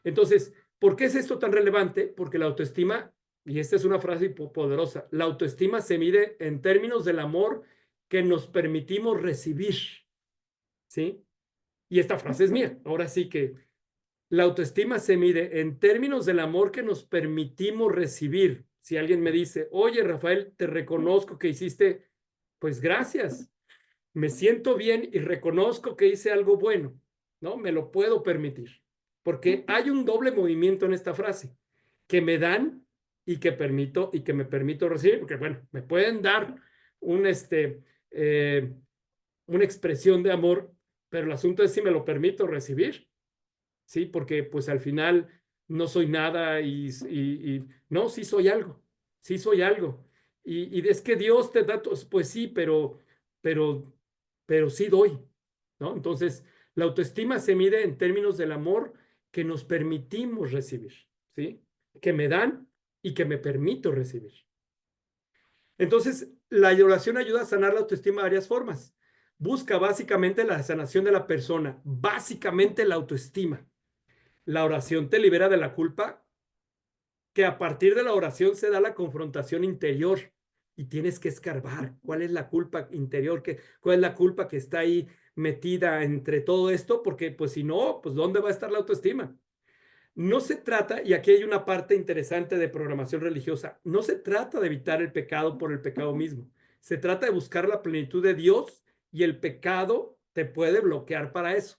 Speaker 3: Entonces, ¿por qué es esto tan relevante? Porque la autoestima, y esta es una frase poderosa, la autoestima se mide en términos del amor que nos permitimos recibir. ¿Sí? Y esta frase es mía. Ahora sí que la autoestima se mide en términos del amor que nos permitimos recibir. Si alguien me dice, oye, Rafael, te reconozco que hiciste, pues gracias. Me siento bien y reconozco que hice algo bueno, ¿no? Me lo puedo permitir. Porque hay un doble movimiento en esta frase, que me dan y que me permito recibir, porque bueno, me pueden dar un, una expresión de amor, pero el asunto es si me lo permito recibir. ¿Sí? Porque pues al final no soy nada no, sí soy algo. Y es que Dios te da, pues sí, pero, pero sí doy, ¿no? Entonces, la autoestima se mide en términos del amor que nos permitimos recibir, ¿sí? Que me dan y que me permito recibir. Entonces, la oración ayuda a sanar la autoestima de varias formas. Busca básicamente la sanación de la persona, básicamente la autoestima. La oración te libera de la culpa, que a partir de la oración se da la confrontación interior y tienes que escarbar cuál es la culpa interior, cuál es la culpa que está ahí metida entre todo esto, porque pues si no, pues ¿dónde va a estar la autoestima? No se trata, y aquí hay una parte interesante de programación religiosa, no se trata de evitar el pecado por el pecado mismo, se trata de buscar la plenitud de Dios y el pecado te puede bloquear para eso.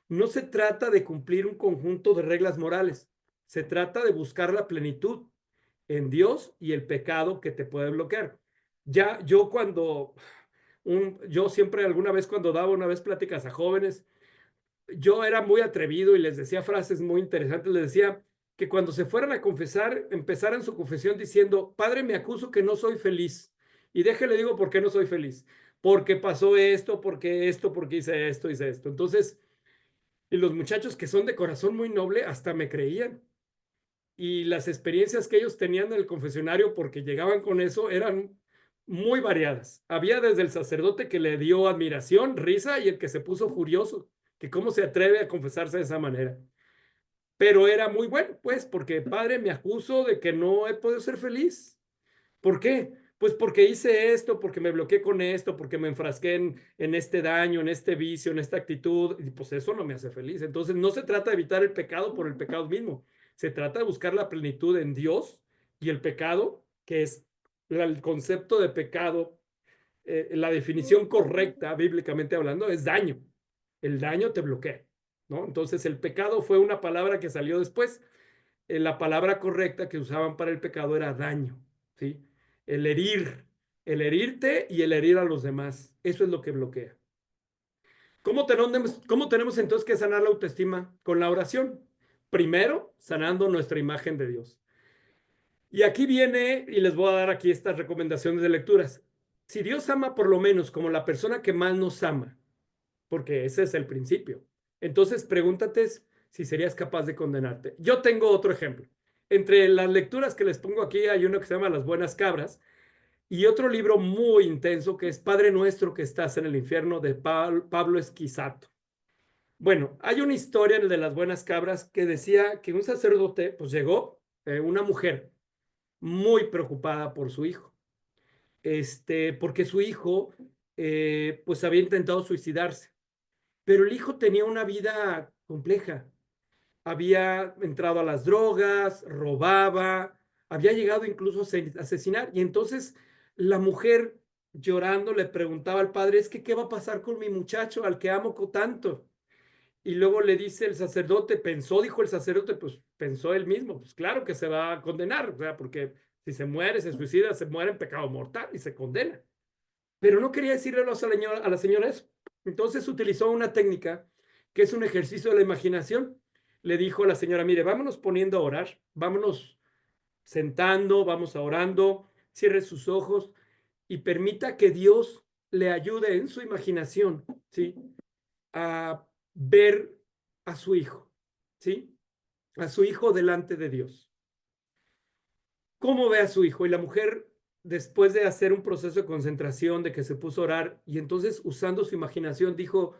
Speaker 3: No se trata de cumplir un conjunto de reglas morales, se trata de buscar la plenitud en Dios y el pecado que te puede bloquear. Ya yo siempre alguna vez cuando daba una vez pláticas a jóvenes, yo era muy atrevido y les decía frases muy interesantes. Les decía que cuando se fueran a confesar, empezaran su confesión diciendo, Padre, me acuso que no soy feliz. Y déjele digo por qué no soy feliz. Porque pasó esto, porque hice esto. Entonces, y los muchachos que son de corazón muy noble hasta me creían. Y las experiencias que ellos tenían en el confesionario, porque llegaban con eso, eran muy variadas. Había desde el sacerdote que le dio admiración, risa, y el que se puso furioso, que cómo se atreve a confesarse de esa manera. Pero era muy bueno, pues, porque padre, me acuso de que no he podido ser feliz. ¿Por qué? Pues porque hice esto, porque me bloqueé con esto, porque me enfrasqué en este daño, en este vicio, en esta actitud, y pues eso no me hace feliz. Entonces no se trata de evitar el pecado por el pecado mismo, se trata de buscar la plenitud en Dios y el pecado, que es el concepto de pecado, la definición correcta, bíblicamente hablando, es daño. El daño te bloquea, ¿no? Entonces el pecado fue una palabra que salió después. La palabra correcta que usaban para el pecado era daño, ¿sí? El herir, el herirte y el herir a los demás. Eso es lo que bloquea. ¿Cómo tenemos entonces que sanar la autoestima? Con la oración. Primero, sanando nuestra imagen de Dios. Y aquí viene, y les voy a dar aquí estas recomendaciones de lecturas. Si Dios ama por lo menos como la persona que más nos ama, porque ese es el principio, entonces pregúntate si serías capaz de condenarte. Yo tengo otro ejemplo. Entre las lecturas que les pongo aquí hay uno que se llama Las Buenas Cabras, Y otro libro muy intenso que es Padre Nuestro que estás en el infierno de Pablo Esquisato. Bueno, hay una historia en el de las buenas cabras que decía que un sacerdote, pues llegó una mujer muy preocupada por su hijo, porque su hijo, pues había intentado suicidarse, pero el hijo tenía una vida compleja. Había entrado a las drogas, robaba, había llegado incluso a asesinar. Y entonces la mujer llorando le preguntaba al padre, es que ¿qué va a pasar con mi muchacho al que amo tanto? Y luego le dice el sacerdote, dijo el sacerdote, pues pensó él mismo, pues claro que se va a condenar, o sea, porque si se muere, se suicida, se muere en pecado mortal y se condena. Pero no quería decirle a la señora eso. Entonces utilizó una técnica que es un ejercicio de la imaginación. Le dijo a la señora, mire, vámonos poniendo a orar, vámonos sentando, vamos a orando, cierre sus ojos y permita que Dios le ayude en su imaginación, ¿sí? A ver a su hijo, ¿sí? A su hijo delante de Dios. ¿Cómo ve a su hijo? Y la mujer, después de hacer un proceso de concentración, de que se puso a orar, y entonces usando su imaginación, dijo,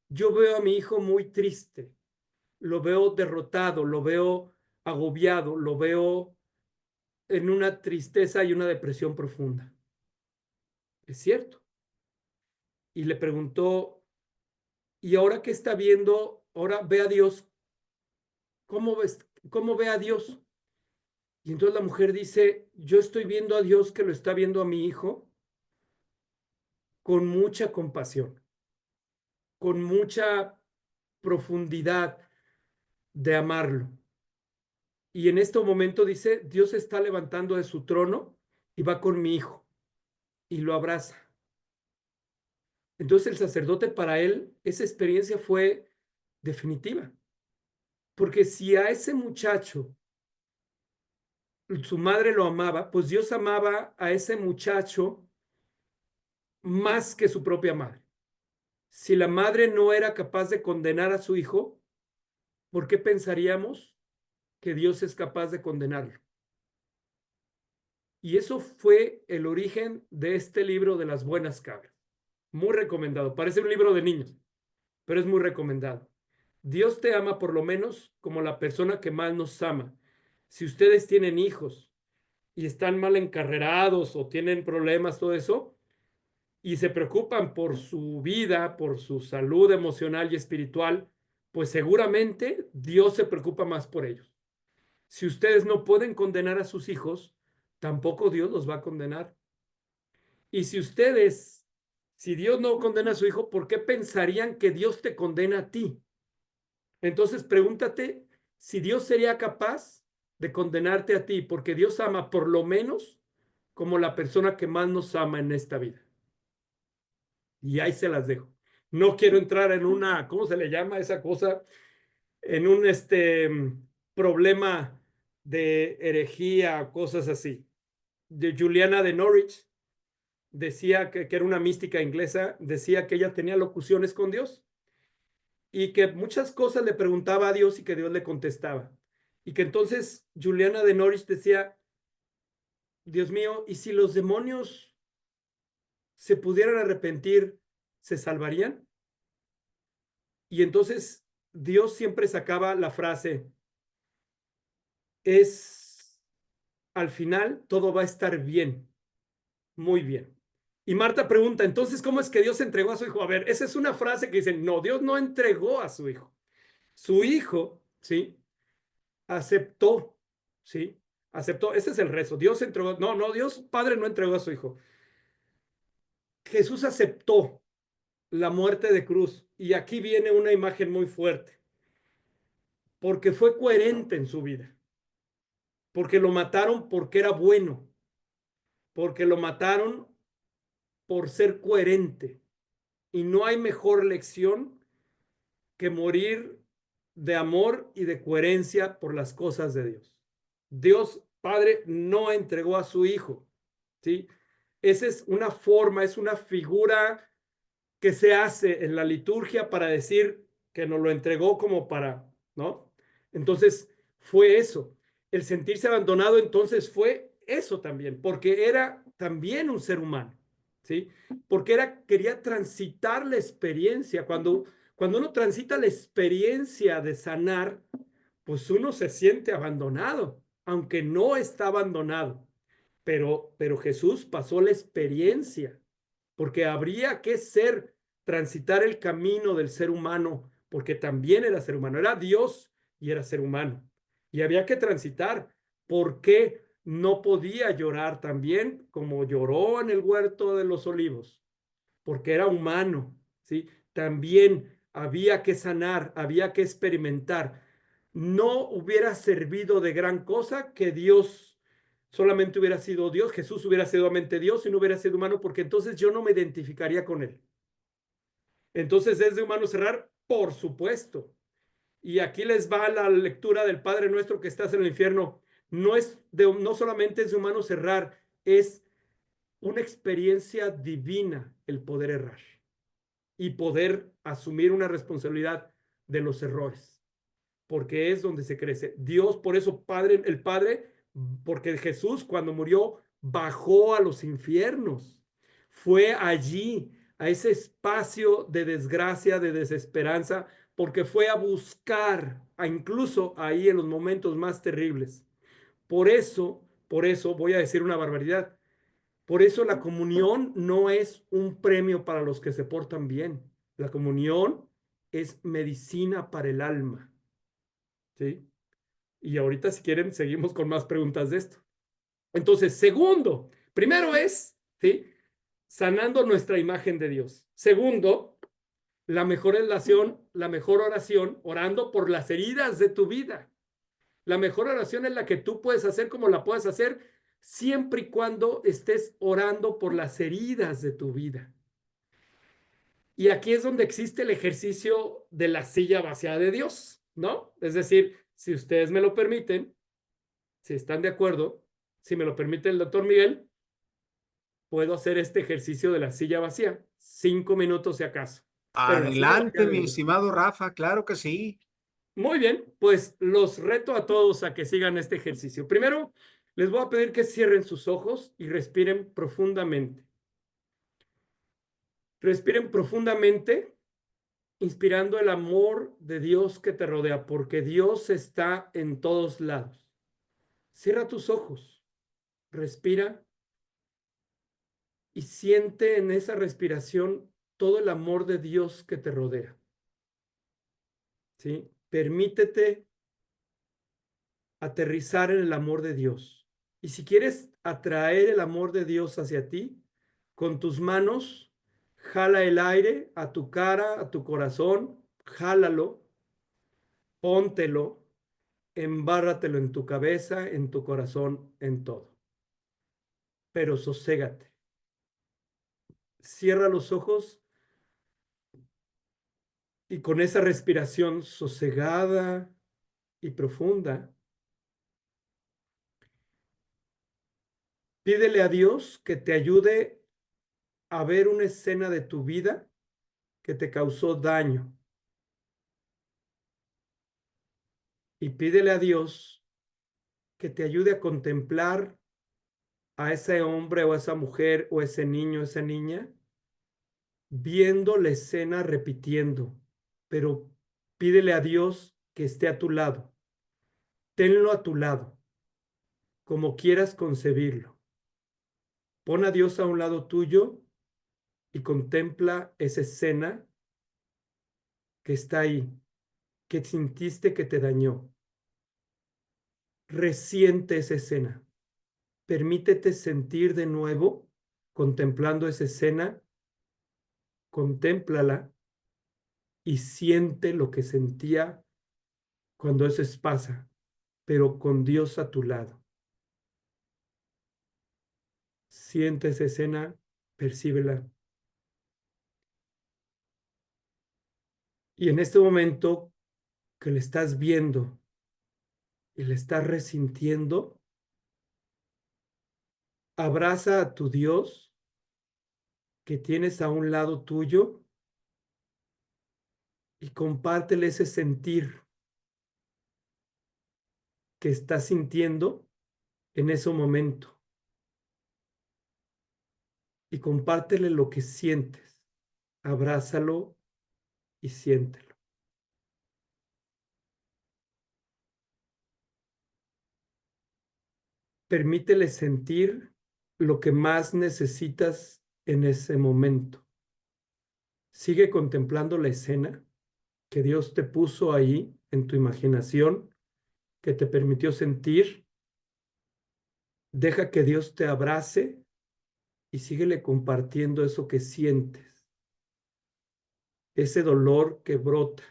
Speaker 3: yo veo a mi hijo muy triste, lo veo derrotado, lo veo agobiado, lo veo en una tristeza y una depresión profunda. Es cierto. Y le preguntó, ¿y ahora qué está viendo? Ahora ve a Dios. ¿Cómo ve a Dios? Y entonces la mujer dice, yo estoy viendo a Dios que lo está viendo a mi hijo con mucha compasión, con mucha profundidad de amarlo. Y en este momento dice, Dios está levantando de su trono y va con mi hijo y lo abraza. Entonces el sacerdote para él, esa experiencia fue definitiva. Porque si a ese muchacho su madre lo amaba, pues Dios amaba a ese muchacho más que su propia madre. Si la madre no era capaz de condenar a su hijo, ¿por qué pensaríamos que Dios es capaz de condenarlo? Y eso fue el origen de este libro de las buenas cabras. Muy recomendado. Parece un libro de niños, pero es muy recomendado. Dios te ama por lo menos como la persona que más nos ama. Si ustedes tienen hijos y están mal encarrerados o tienen problemas, todo eso, y se preocupan por su vida, por su salud emocional y espiritual, pues seguramente Dios se preocupa más por ellos. Si ustedes no pueden condenar a sus hijos, tampoco Dios los va a condenar. Y si Dios no condena a su hijo, ¿por qué pensarían que Dios te condena a ti? Entonces pregúntate si Dios sería capaz de condenarte a ti, porque Dios ama por lo menos como la persona que más nos ama en esta vida. Y ahí se las dejo. No quiero entrar en una, ¿cómo se le llama esa cosa? En un problema de herejía, cosas así. De Juliana de Norwich decía que era una mística inglesa, decía que ella tenía locuciones con Dios y que muchas cosas le preguntaba a Dios y que Dios le contestaba. Y que entonces Juliana de Norwich decía, Dios mío, ¿y si los demonios se pudieran arrepentir, se salvarían? Y entonces Dios siempre sacaba la frase, es, al final todo va a estar bien, muy bien. Y Marta pregunta, entonces, ¿cómo es que Dios entregó a su hijo? A ver, esa es una frase que dicen, no, Dios no entregó a su hijo. Su hijo, ¿sí? Aceptó, ¿sí? Aceptó, ese es el rezo. Dios entregó, no, Dios Padre no entregó a su hijo. Jesús aceptó la muerte de cruz. Y aquí viene una imagen muy fuerte, porque fue coherente en su vida, porque lo mataron porque era bueno, porque lo mataron por ser coherente. Y no hay mejor lección que morir de amor y de coherencia por las cosas de Dios. Dios Padre no entregó a su Hijo, ¿sí? Esa es una forma, es una figura que se hace en la liturgia para decir que nos lo entregó como ¿no? Entonces fue eso. El sentirse abandonado entonces fue eso también, porque era también un ser humano, ¿sí? Porque quería transitar la experiencia. Cuando uno transita la experiencia de sanar, pues uno se siente abandonado, aunque no está abandonado. Pero Jesús pasó la experiencia, porque habría que transitar el camino del ser humano, porque también era ser humano, era Dios y era ser humano. Y había que transitar, porque no podía llorar también como lloró en el huerto de los olivos, porque era humano, ¿sí? También había que sanar, había que experimentar. No hubiera servido de gran cosa que Dios solamente hubiera sido Dios, Jesús hubiera sido solamente Dios y no hubiera sido humano, porque entonces yo no me identificaría con él. Entonces, ¿es de humano cerrar? Por supuesto. Y aquí les va la lectura del Padre Nuestro que estás en el infierno. No solamente es de humano cerrar, es una experiencia divina el poder errar y poder asumir una responsabilidad de los errores, porque es donde se crece. Dios, por eso el Padre, porque Jesús cuando murió bajó a los infiernos, fue allí, a ese espacio de desgracia, de desesperanza, porque fue a buscar, incluso ahí en los momentos más terribles. Por eso voy a decir una barbaridad. Por eso la comunión no es un premio para los que se portan bien. La comunión es medicina para el alma, ¿sí? Y ahorita, si quieren, seguimos con más preguntas de esto. Entonces, segundo, primero es, ¿sí? Sanando nuestra imagen de Dios. Segundo, la mejor oración, orando por las heridas de tu vida. La mejor oración es la que tú puedes hacer como la puedes hacer siempre y cuando estés orando por las heridas de tu vida. Y aquí es donde existe el ejercicio de la silla vacía de Dios, ¿no? Es decir, si ustedes me lo permiten, si están de acuerdo, si me lo permite el doctor Miguel, puedo hacer este ejercicio de la silla vacía, 5 minutos si acaso, pero la silla vacía
Speaker 2: Adelante,
Speaker 3: de
Speaker 2: mi
Speaker 3: Dios.
Speaker 2: estimado Rafa, claro que sí.
Speaker 3: Muy bien, pues los reto a todos a que sigan este ejercicio. Primero, les voy a pedir que cierren sus ojos y respiren profundamente. Respiren profundamente, inspirando el amor de Dios que te rodea, porque Dios está en todos lados. Cierra tus ojos, respira y siente en esa respiración todo el amor de Dios que te rodea, ¿sí? Permítete aterrizar en el amor de Dios. Y si quieres atraer el amor de Dios hacia ti, con tus manos, jala el aire a tu cara, a tu corazón, jálalo, póntelo, embárratelo en tu cabeza, en tu corazón, en todo. Pero soségate. Cierra los ojos y con esa respiración sosegada y profunda, pídele a Dios que te ayude a ver una escena de tu vida que te causó daño. Y pídele a Dios que te ayude a contemplar a ese hombre o a esa mujer o ese niño o esa niña viendo la escena repitiendo, pero pídele a Dios que esté a tu lado. Tenlo a tu lado, como quieras concebirlo. Pon a Dios a un lado tuyo y contempla esa escena que está ahí, que sintiste que te dañó. Resiente esa escena. Permítete sentir de nuevo contemplando esa escena, contémplala y siente lo que sentía cuando eso pasa, pero con Dios a tu lado. Siente esa escena, percíbela. Y en este momento que le estás viendo y le estás resintiendo, abraza a tu Dios que tienes a un lado tuyo y compártele ese sentir que estás sintiendo en ese momento. y compártele lo que sientes. Abrázalo y siéntelo. Permítele sentir lo que más necesitas en ese momento. Sigue contemplando la escena que Dios te puso ahí en tu imaginación, que te permitió sentir. Deja que Dios te abrace y síguele compartiendo eso que sientes, ese dolor que brota,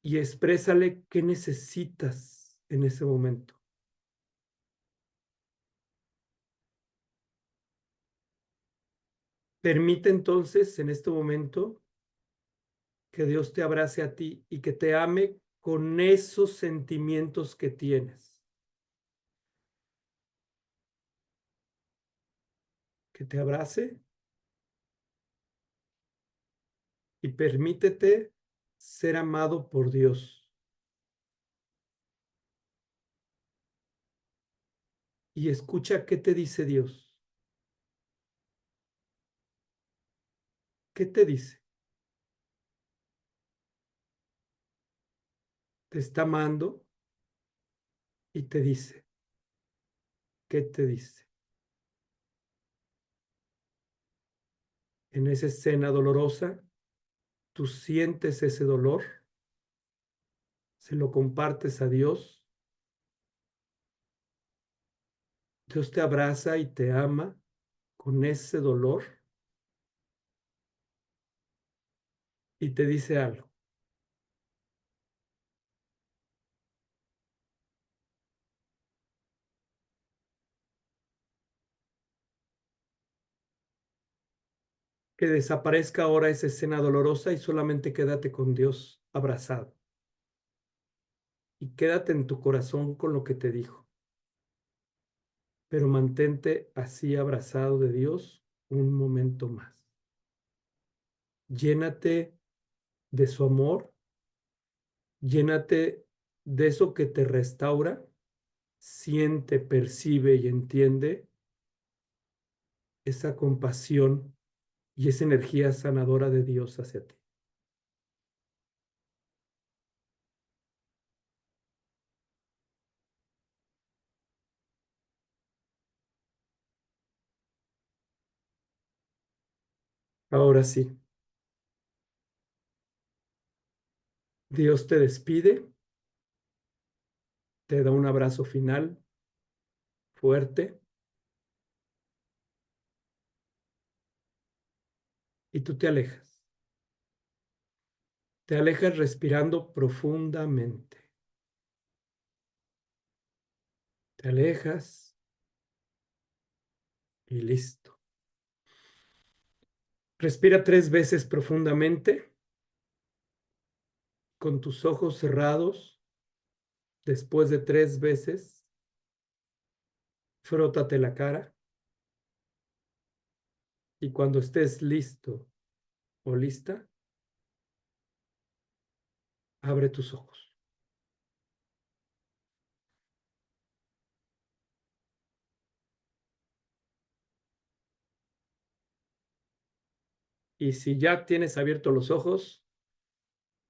Speaker 3: y exprésale qué necesitas en ese momento. Permite entonces en este momento que Dios te abrace a ti y que te ame con esos sentimientos que tienes. Que te abrace y permítete ser amado por Dios. Y escucha qué te dice Dios. ¿Qué te dice? Te está amando y te dice. ¿Qué te dice? En esa escena dolorosa, tú sientes ese dolor, se lo compartes a Dios, Dios te abraza y te ama con ese dolor y te dice algo. Que desaparezca ahora esa escena dolorosa y solamente quédate con Dios abrazado. Y quédate en tu corazón con lo que te dijo. Pero mantente así abrazado de Dios un momento más. Llénate de su amor, llénate de eso que te restaura, siente, percibe y entiende esa compasión y esa energía sanadora de Dios hacia ti. Ahora sí, Dios te despide, te da un abrazo final fuerte y tú te alejas. Te alejas respirando profundamente. Te alejas y listo. Respira 3 veces profundamente con tus ojos cerrados. Después de 3 veces, frótate la cara y cuando estés listo o lista, abre tus ojos. Y si ya tienes abiertos los ojos,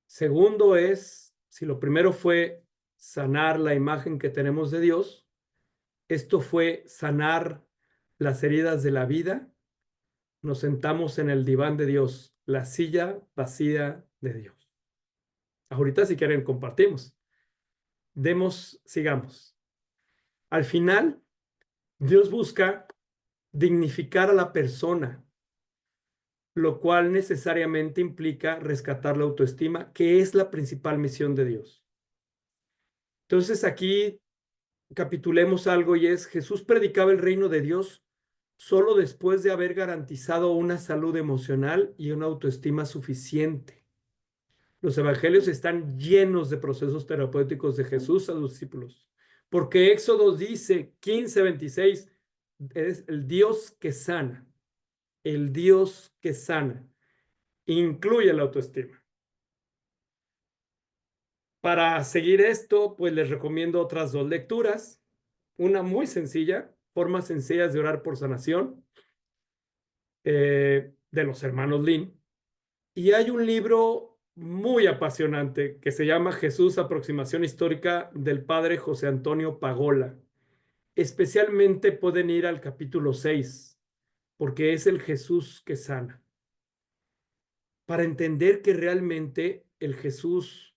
Speaker 3: segundo es, si lo primero fue sanar la imagen que tenemos de Dios, esto fue sanar las heridas de la vida. Nos sentamos en el diván de Dios, la silla vacía de Dios. Ahorita si quieren compartimos. Sigamos. Al final, Dios busca dignificar a la persona, lo cual necesariamente implica rescatar la autoestima, que es la principal misión de Dios. Entonces aquí capitulemos algo y es: Jesús predicaba el reino de Dios solo después de haber garantizado una salud emocional y una autoestima suficiente. Los evangelios están llenos de procesos terapéuticos de Jesús a sus discípulos, porque Éxodo dice 15:26, es el Dios que sana, el Dios que sana, incluye la autoestima. Para seguir esto, pues les recomiendo otras 2 lecturas, una muy sencilla, formas sencillas de orar por sanación, de los hermanos Lin. Y hay un libro muy apasionante que se llama Jesús, aproximación histórica, del padre José Antonio Pagola. Especialmente pueden ir al capítulo 6, porque es el Jesús que sana. Para entender que realmente el Jesús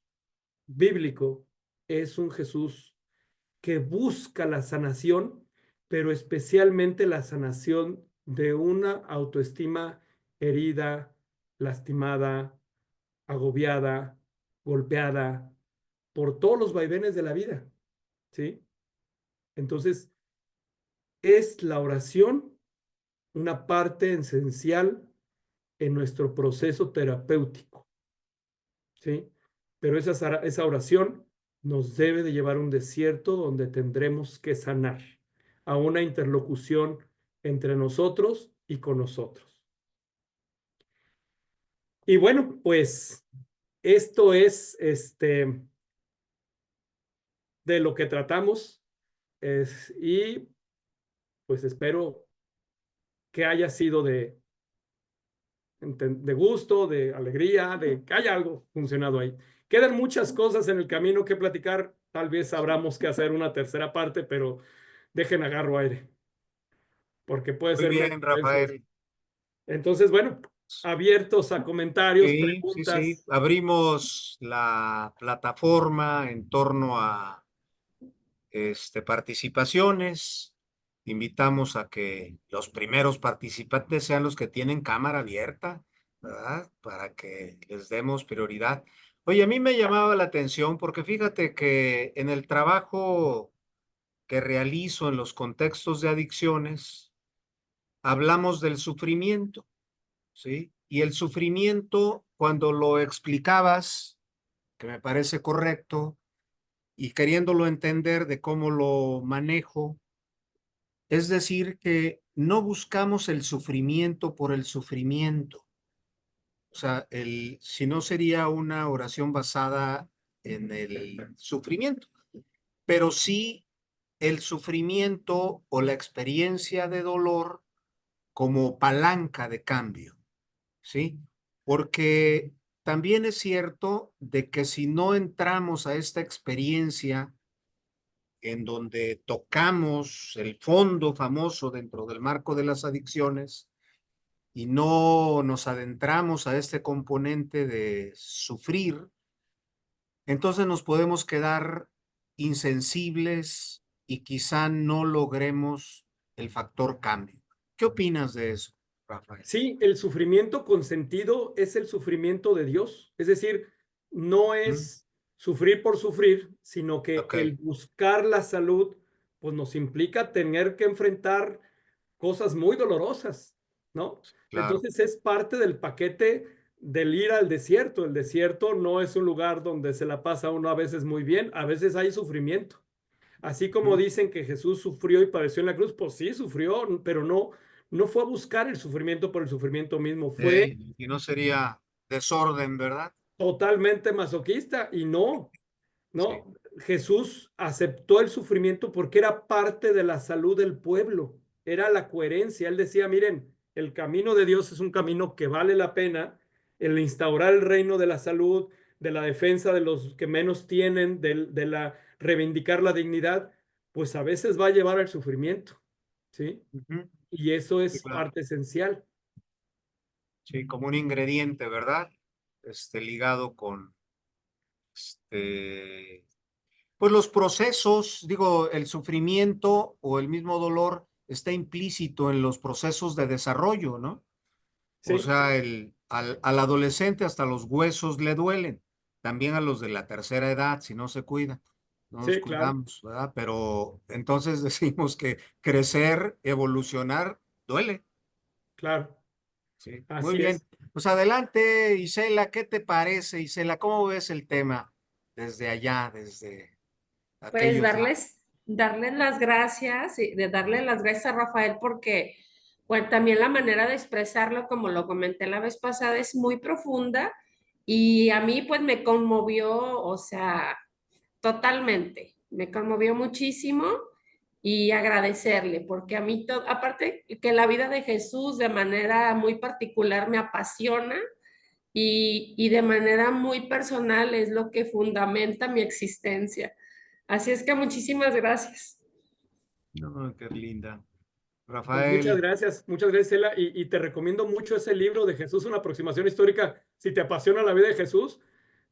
Speaker 3: bíblico es un Jesús que busca la sanación, pero especialmente la sanación de una autoestima herida, lastimada, agobiada, golpeada por todos los vaivenes de la vida, ¿sí? Entonces, es la oración una parte esencial en nuestro proceso terapéutico, ¿sí? Pero esa oración nos debe de llevar a un desierto donde tendremos que sanar, a una interlocución entre nosotros y con nosotros. Y bueno, pues esto es de lo que tratamos y pues espero que haya sido de gusto, de alegría, de que haya algo funcionado ahí. Quedan muchas cosas en el camino que platicar. Tal vez sabramos que hacer una tercera parte, pero dejen agarro aire, porque puede
Speaker 2: Muy
Speaker 3: ser una
Speaker 2: bien,
Speaker 3: experiencia.
Speaker 2: Rafael.
Speaker 3: Entonces, bueno, abiertos a comentarios,
Speaker 2: Sí, sí, sí.
Speaker 3: preguntas.
Speaker 2: Abrimos la plataforma en torno a participaciones. Invitamos a que los primeros participantes sean los que tienen cámara abierta, ¿verdad? Para que les demos prioridad. Oye, a mí me llamaba la atención porque fíjate que en el trabajo que realizo en los contextos de adicciones, hablamos del sufrimiento, ¿sí? Y el sufrimiento, cuando lo explicabas, que me parece correcto, y queriéndolo entender de cómo lo manejo, es decir, que no buscamos el sufrimiento por el sufrimiento. O sea, si no sería una oración basada en el sufrimiento, pero sí el sufrimiento o la experiencia de dolor como palanca de cambio, ¿sí? Porque también es cierto de que si no entramos a esta experiencia en donde tocamos el fondo famoso dentro del marco de las adicciones y no nos adentramos a este componente de sufrir, entonces nos podemos quedar insensibles y quizá no logremos el factor cambio. ¿Qué opinas de eso, Rafael?
Speaker 3: Sí, el sufrimiento consentido es el sufrimiento de Dios. Es decir, no
Speaker 2: ¿Mm?
Speaker 3: es sufrir por sufrir, sino que
Speaker 2: Ok,
Speaker 3: el buscar la salud, pues nos implica tener que enfrentar cosas muy dolorosas, ¿no?
Speaker 2: claro.
Speaker 3: Entonces es parte del paquete del ir al desierto. El desierto no es un lugar donde se la pasa uno a veces muy bien, a veces hay sufrimiento. Así como
Speaker 2: ¿Mm?
Speaker 3: dicen que Jesús sufrió y padeció en la cruz, pues sí, sufrió, pero no fue a buscar el sufrimiento por el sufrimiento mismo, fue
Speaker 2: Y no sería desorden, ¿verdad?
Speaker 3: totalmente masoquista y no,
Speaker 2: Sí.
Speaker 3: no, Jesús aceptó el sufrimiento porque era parte de la salud del pueblo, era la coherencia. Él decía, miren, el camino de Dios es un camino que vale la pena, el instaurar el reino de la salud, de la defensa de los que menos tienen, de la reivindicar la dignidad, pues a veces va a llevar al sufrimiento, ¿sí?
Speaker 2: Ujú.
Speaker 3: Y eso
Speaker 2: Sí,
Speaker 3: es
Speaker 2: claro.
Speaker 3: parte esencial.
Speaker 2: Sí, como un ingrediente, ¿verdad? Ligado con, este, pues los procesos, digo, el sufrimiento o el mismo dolor está implícito en los procesos de desarrollo, ¿no? O
Speaker 3: Sí,
Speaker 2: sea, al adolescente hasta los huesos le duelen, también a los de la tercera edad, si no se cuida, no nos
Speaker 3: sí, claro,
Speaker 2: cuidamos, ¿verdad? Pero entonces decimos que crecer, evolucionar, duele.
Speaker 3: claro,
Speaker 2: Sí, muy
Speaker 3: así
Speaker 2: bien.
Speaker 3: es.
Speaker 2: Pues adelante, Isela, ¿qué te parece, Isela? ¿Cómo ves el tema desde allá, desde
Speaker 1: Pues
Speaker 2: aquellos lados?
Speaker 1: darles las gracias y de darle las gracias a Rafael porque bueno, también la manera de expresarlo, como lo comenté la vez pasada, es muy profunda y a mí pues me conmovió, o sea, totalmente, me conmovió muchísimo y agradecerle, porque a mí, aparte que la vida de Jesús de manera muy particular me apasiona y de manera muy personal es lo que fundamenta mi existencia. Así es que muchísimas gracias.
Speaker 2: No, qué linda.
Speaker 3: Pues
Speaker 2: Rafael,
Speaker 3: muchas gracias, Ela, y te recomiendo mucho ese libro de Jesús, una aproximación histórica. Si te apasiona la vida de Jesús,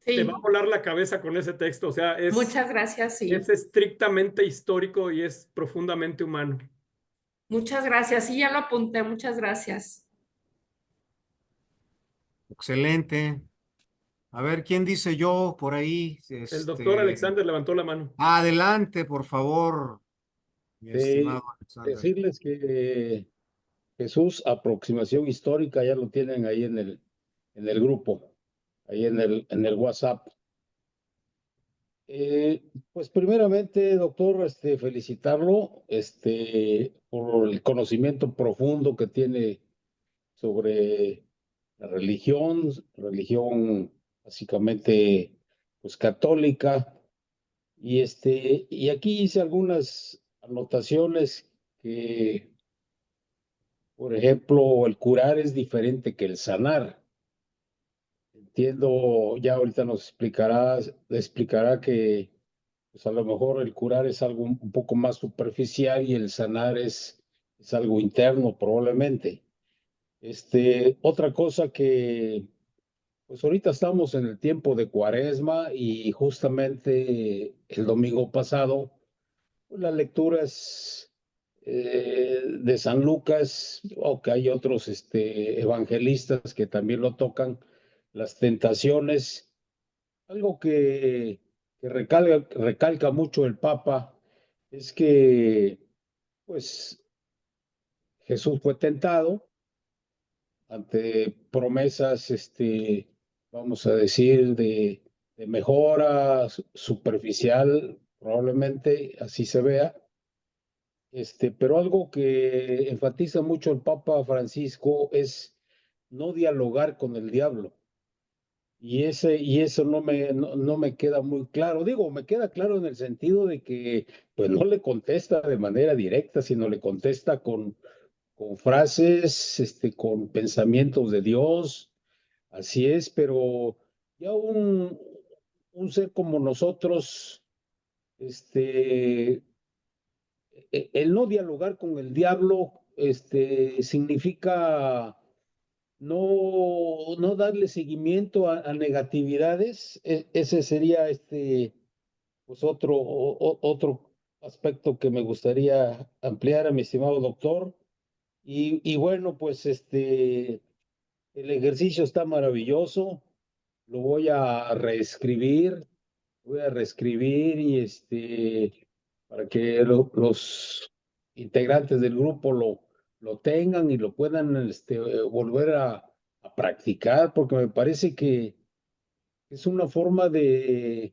Speaker 3: te va a
Speaker 1: Sí,
Speaker 3: volar la cabeza con ese texto. O sea,
Speaker 1: muchas gracias,
Speaker 3: es
Speaker 1: sí.
Speaker 3: estrictamente histórico y es profundamente humano.
Speaker 1: Muchas gracias. Sí, ya lo apunté. Muchas gracias.
Speaker 2: excelente. A ver, ¿quién dice yo por ahí?
Speaker 3: El doctor Alexander levantó la mano.
Speaker 2: Adelante, por favor, mi estimado Alexander.
Speaker 4: Decirles que Jesús, aproximación histórica, ya lo tienen ahí en el grupo, ahí en el WhatsApp. Pues primeramente, doctor, felicitarlo, por el conocimiento profundo que tiene sobre la religión básicamente, pues católica, y aquí hice algunas anotaciones que, por ejemplo, el curar es diferente que el sanar. Entiendo, ya ahorita explicará que pues a lo mejor el curar es algo un poco más superficial y el sanar es algo interno, probablemente. Otra cosa que, pues ahorita estamos en el tiempo de Cuaresma y justamente el domingo pasado, pues, las lecturas de San Lucas, o que hay otros evangelistas que también lo tocan, las tentaciones, algo que recalca mucho el Papa, es que pues Jesús fue tentado ante promesas, vamos a decir, de mejora superficial, probablemente así se vea. Pero algo que enfatiza mucho el Papa Francisco es no dialogar con el diablo. Y eso no me queda muy claro. Digo, me queda claro en el sentido de que pues no le contesta de manera directa, sino le contesta con frases, con pensamientos de Dios. Así es, pero ya un ser como nosotros, el no dialogar con el diablo, significa no darle seguimiento a negatividades. Ese sería pues otro aspecto que me gustaría ampliar a mi estimado doctor. Y bueno, pues el ejercicio está maravilloso. Lo voy a reescribir y para que los integrantes del grupo lo tengan y lo puedan volver a practicar, porque me parece que es una forma de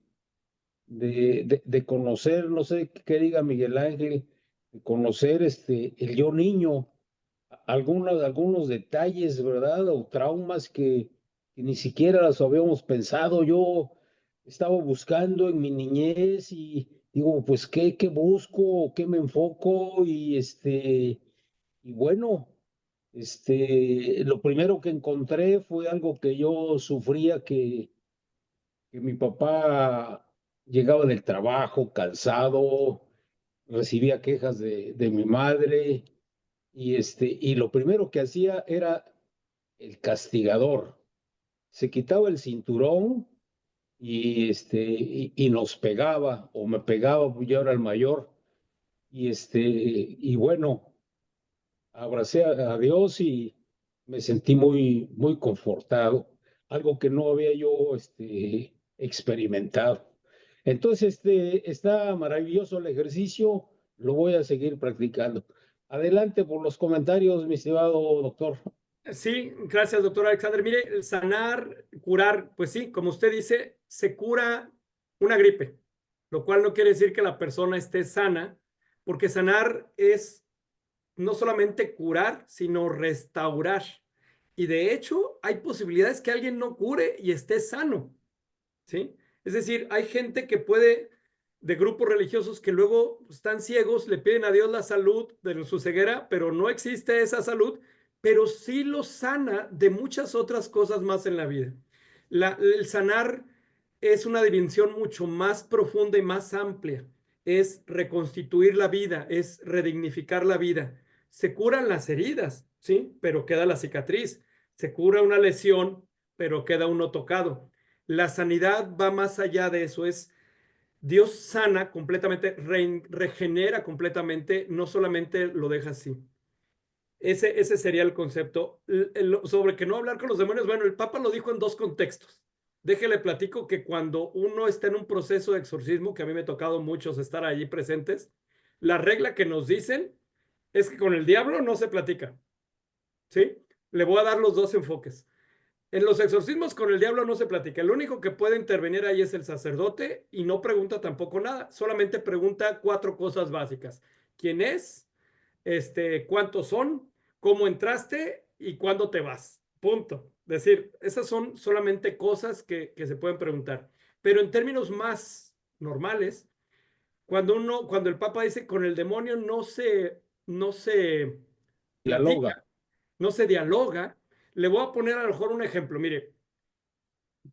Speaker 4: conocer, no sé qué diga Miguel Ángel, de conocer el yo niño, algunos detalles, ¿verdad? O traumas que ni siquiera los habíamos pensado. Yo estaba buscando en mi niñez y digo, pues, ¿qué busco? ¿Qué me enfoco? Y bueno, lo primero que encontré fue algo que yo sufría, que mi papá llegaba del trabajo cansado, recibía quejas de mi madre, y lo primero que hacía era el castigador. Se quitaba el cinturón y nos pegaba, o me pegaba, pues yo era el mayor, y bueno, abracé a Dios y me sentí muy confortado, algo que no había yo experimentado. Entonces, está maravilloso el ejercicio, lo voy a seguir practicando. Adelante por los comentarios, mi estimado doctor.
Speaker 3: Sí, gracias, doctor Alexander. Mire, el sanar, curar, pues sí, como usted dice, se cura una gripe, lo cual no quiere decir que la persona esté sana, porque sanar es no solamente curar, sino restaurar. Y de hecho, hay posibilidades que alguien no cure y esté sano, ¿sí? Es decir, hay gente que puede de grupos religiosos que luego están ciegos, le piden a Dios la salud de su ceguera, pero no existe esa salud, pero sí los sana de muchas otras cosas más en la vida. El sanar es una dimensión mucho más profunda y más amplia. Es reconstituir la vida, es redignificar la vida. Se curan las heridas, ¿sí? Pero queda la cicatriz. Se cura una lesión, pero queda uno tocado. La sanidad va más allá de eso, es Dios sana completamente, regenera completamente, no solamente lo deja así. Ese sería el concepto. Sobre que no hablar con los demonios, bueno, el Papa lo dijo en dos contextos. Déjele platico que cuando uno está en un proceso de exorcismo, que a mí me ha tocado muchos estar allí presentes, la regla que nos dicen es que con el diablo no se platica. ¿Sí? Le voy a dar los dos enfoques. En los exorcismos con el diablo no se platica. El único que puede intervenir ahí es el sacerdote y no pregunta tampoco nada. Solamente pregunta 4 cosas básicas. ¿Quién es? ¿Cuántos son? ¿Cómo entraste? ¿Y cuándo te vas? Punto. Es decir, esas son solamente cosas que se pueden preguntar. Pero en términos más normales, cuando el Papa dice con el demonio no se
Speaker 4: Dialoga.
Speaker 3: platica, no se dialoga, le voy a poner a lo mejor un ejemplo. Mire,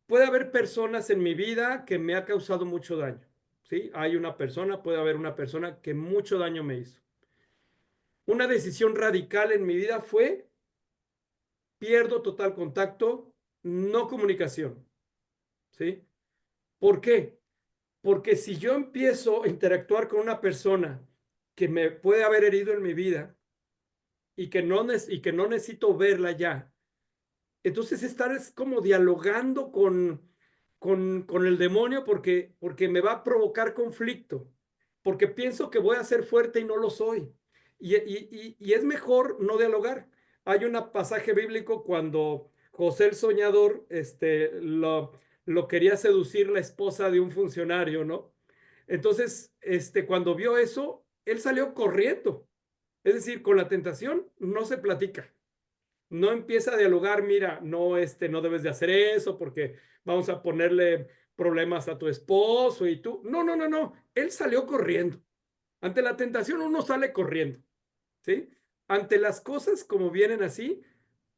Speaker 3: puede haber personas en mi vida que me ha causado mucho daño, ¿sí? Puede haber una persona que mucho daño me hizo. Una decisión radical en mi vida fue, pierdo total contacto, no comunicación, ¿sí? ¿Por qué? Porque si yo empiezo a interactuar con una persona que me puede haber herido en mi vida y que no necesito verla ya, entonces estar es como dialogando con el demonio porque me va a provocar conflicto, porque pienso que voy a ser fuerte y no lo soy. Y es mejor no dialogar. Hay un pasaje bíblico cuando José el soñador lo quería seducir la esposa de un funcionario, ¿no? Entonces, cuando vio eso, él salió corriendo. Es decir, con la tentación no se platica, no empieza a dialogar, mira, no debes de hacer eso porque vamos a ponerle problemas a tu esposo y tú. No, no, no, no. Él salió corriendo. Ante la tentación uno sale corriendo, ¿sí? Ante las cosas como vienen así,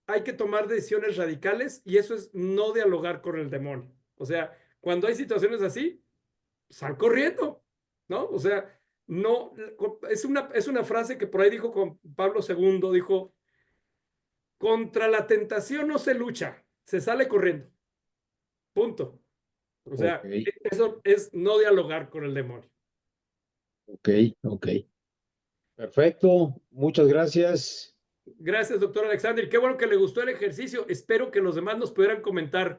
Speaker 3: hay que tomar decisiones radicales y eso es no dialogar con el demonio. O sea, cuando hay situaciones así, sal corriendo, ¿no? O sea, no, es una frase que por ahí dijo con Pablo II, dijo, contra la tentación no se lucha, se sale corriendo. Punto. O
Speaker 4: Ok,
Speaker 3: sea, eso es no dialogar con el demonio.
Speaker 4: ok, ok. Perfecto. Muchas gracias.
Speaker 3: Gracias, doctor Alexander. Qué bueno que le gustó el ejercicio. Espero que los demás nos pudieran comentar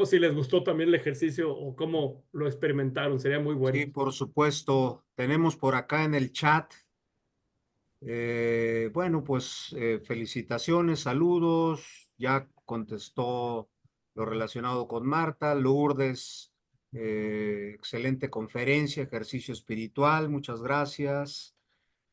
Speaker 3: si les gustó también el ejercicio o cómo lo experimentaron. Sería muy bueno.
Speaker 2: Sí, por supuesto. Tenemos por acá en el chat. Bueno, pues felicitaciones, saludos. Ya contestó lo relacionado con Marta. Lourdes, excelente conferencia, ejercicio espiritual. Muchas gracias.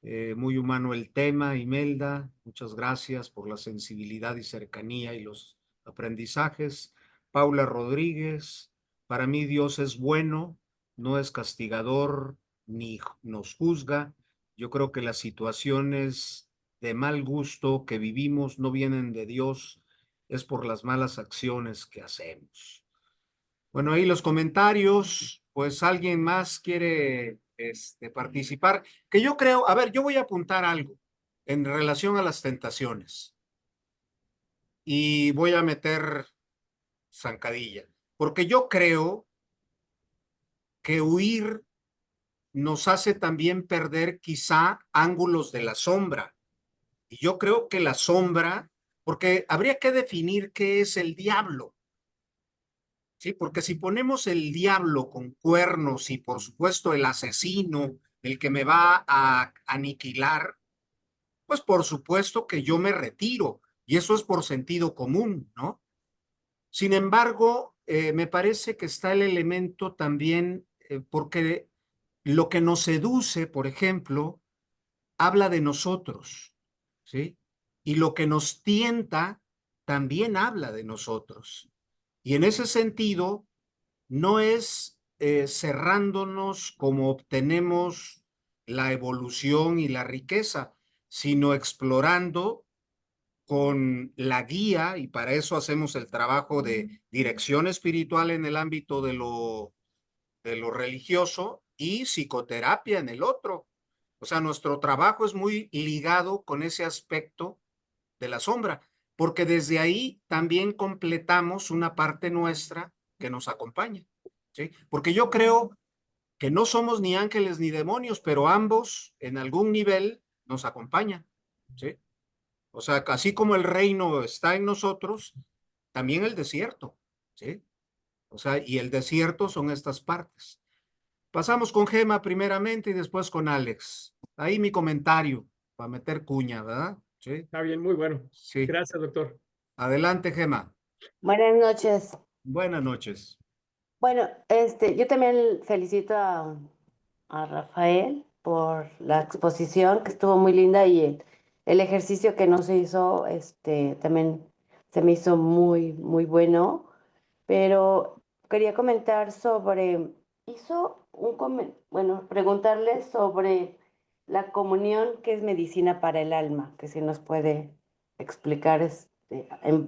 Speaker 2: Muy humano el tema, Imelda. Muchas gracias por la sensibilidad y cercanía y los aprendizajes. Paula Rodríguez, para mí Dios es bueno, no es castigador ni nos juzga. Yo creo que las situaciones de mal gusto que vivimos no vienen de Dios, es por las malas acciones que hacemos. Bueno, ahí los comentarios, pues alguien más quiere participar, que yo creo, a ver, yo voy a apuntar algo en relación a las tentaciones y voy a meter zancadilla, porque yo creo que huir nos hace también perder quizá ángulos de la sombra. Y yo creo que la sombra, porque habría que definir qué es el diablo. Sí, porque si ponemos el diablo con cuernos y por supuesto el asesino, el que me va a aniquilar, pues por supuesto que yo me retiro y eso es por sentido común, ¿no? Sin embargo, me parece que está el elemento también, porque lo que nos seduce, por ejemplo, habla de nosotros, ¿sí? Y lo que nos tienta también habla de nosotros. Y en ese sentido, no es cerrándonos como obtenemos la evolución y la riqueza, sino explorando con la guía, y para eso hacemos el trabajo de dirección espiritual en el ámbito de lo religioso y psicoterapia en el otro. O sea, nuestro trabajo es muy ligado con ese aspecto de la sombra, porque desde ahí también completamos una parte nuestra que nos acompaña, ¿sí? Porque yo creo que no somos ni ángeles ni demonios, pero ambos en algún nivel nos acompañan, ¿sí? O sea, así como el reino está en nosotros, también el desierto, ¿sí? O sea, y el desierto son estas partes. Pasamos con Gema primeramente y después con Alex. Ahí mi comentario, para meter cuña, ¿verdad? Sí,
Speaker 3: Está bien, muy bueno.
Speaker 2: sí.
Speaker 3: Gracias, doctor.
Speaker 2: Adelante, Gema.
Speaker 5: Buenas noches.
Speaker 2: Buenas noches.
Speaker 5: Bueno, yo también felicito a Rafael por la exposición, que estuvo muy linda, y el ejercicio que nos hizo, también se me hizo muy, muy bueno. Pero quería comentar sobre, bueno, preguntarle sobre la comunión, que es medicina para el alma, que si nos puede explicar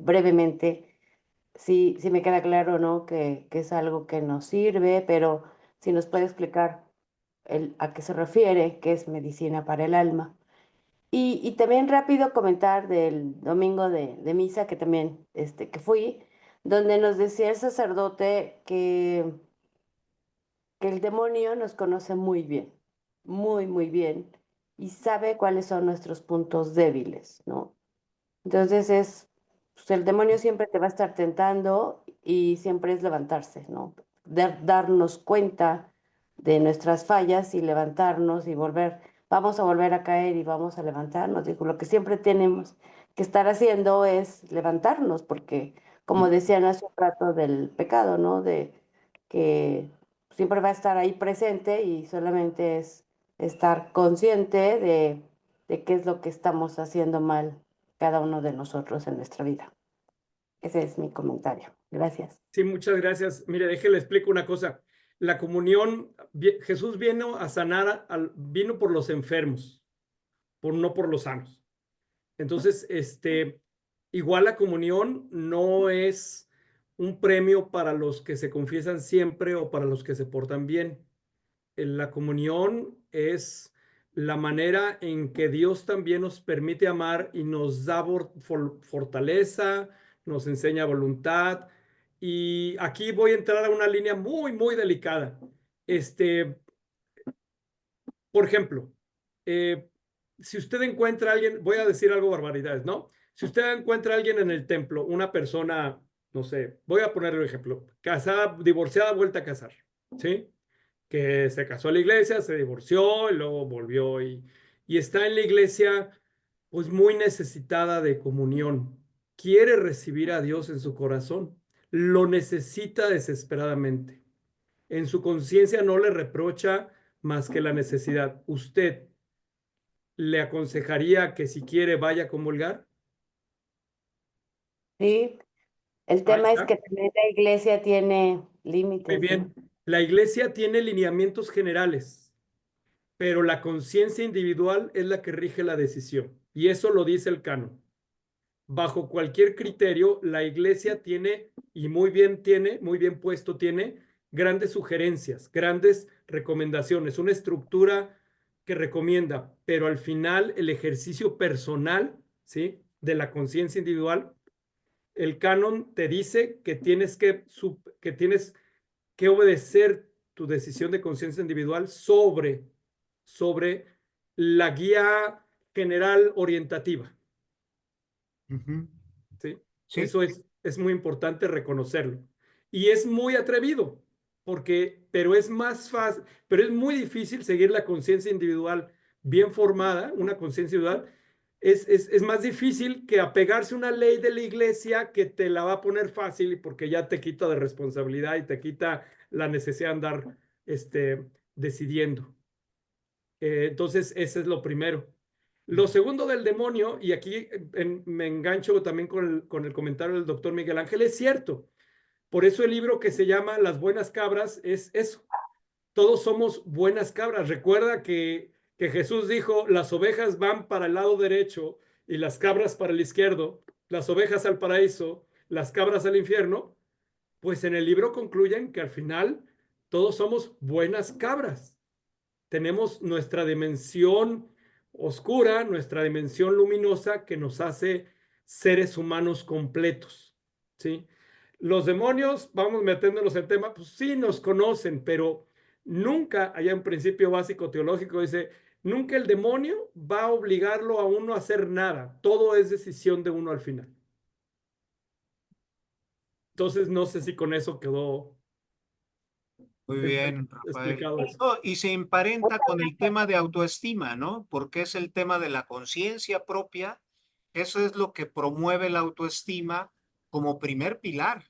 Speaker 5: brevemente. Sí, sí me queda claro, ¿no? Que es algo que nos sirve, pero si nos puede explicar a qué se refiere, qué es medicina para el alma. Y también rápido comentar del domingo de misa que también que fui, donde nos decía el sacerdote que el demonio nos conoce muy bien, muy, muy bien, y sabe cuáles son nuestros puntos débiles, ¿no? Entonces pues el demonio siempre te va a estar tentando y siempre es levantarse, ¿no? Darnos cuenta de nuestras fallas y levantarnos y vamos a volver a caer y vamos a levantarnos. Digo, lo que siempre tenemos que estar haciendo es levantarnos, porque como decían hace un rato del pecado, ¿no? De que siempre va a estar ahí presente y solamente es estar consciente de qué es lo que estamos haciendo mal cada uno de nosotros en nuestra vida. Ese es mi comentario. Gracias.
Speaker 3: Sí, muchas gracias. Mire, déjele explico una cosa. La comunión, Jesús vino a sanar, vino por los enfermos, no por los sanos. Entonces, igual la comunión no es un premio para los que se confiesan siempre o para los que se portan bien. La comunión es la manera en que Dios también nos permite amar y nos da fortaleza, nos enseña voluntad. Y aquí voy a entrar a una línea muy, muy delicada. Por ejemplo, si usted encuentra a alguien, voy a decir algo barbaridades, ¿no? Si usted encuentra a alguien en el templo, una persona, no sé, voy a ponerle un ejemplo, casada, divorciada, vuelta a casar, ¿sí? Que se casó en la iglesia, se divorció y luego volvió y está en la iglesia, pues muy necesitada de comunión. Quiere recibir a Dios en su corazón, lo necesita desesperadamente. En su conciencia no le reprocha más que la necesidad. ¿Usted le aconsejaría que si quiere vaya a comulgar?
Speaker 5: Sí, el
Speaker 3: Ahí
Speaker 5: tema es
Speaker 3: está.
Speaker 5: que también la iglesia tiene
Speaker 3: Muy
Speaker 5: límites, ¿no?
Speaker 3: bien. La iglesia tiene lineamientos generales, pero la conciencia individual es la que rige la decisión. Y eso lo dice el canon. Bajo cualquier criterio, la iglesia tiene, y muy bien puesto, tiene grandes sugerencias, grandes recomendaciones, una estructura que recomienda, pero al final el ejercicio personal, ¿sí? De la conciencia individual, el canon te dice que que tienes que obedecer tu decisión de conciencia individual sobre la guía general orientativa. ¿Sí?
Speaker 2: Sí,
Speaker 3: Eso es muy importante reconocerlo. Y es muy atrevido, pero es más fácil, pero es muy difícil seguir la conciencia individual bien formada, una conciencia individual. Es más difícil que apegarse a una ley de la iglesia que te la va a poner fácil y porque ya te quita de responsabilidad y te quita la necesidad de andar decidiendo. Entonces, ese es lo primero. Lo segundo del demonio, y aquí me engancho también con el comentario del doctor Miguel Ángel, es cierto. Por eso el libro que se llama Las buenas cabras es eso. Todos somos buenas cabras. Recuerda que Jesús dijo, las ovejas van para el lado derecho y las cabras para el izquierdo, las ovejas al paraíso, las cabras al infierno. Pues en el libro concluyen que al final todos somos buenas cabras. Tenemos nuestra dimensión oscura, nuestra dimensión luminosa que nos hace seres humanos completos, ¿sí? Los demonios, vamos metiéndonos en tema, pues sí nos conocen, pero nunca, hay un principio básico teológico, dice, nunca el demonio va a obligarlo a uno a hacer nada. Todo es decisión de uno al final. Entonces, no sé si con eso quedó
Speaker 2: Muy bien, Rafael.
Speaker 3: explicado eso.
Speaker 2: No, y se emparenta con el tema de autoestima, ¿no? Porque es el tema de la conciencia propia. Eso es lo que promueve la autoestima como primer pilar.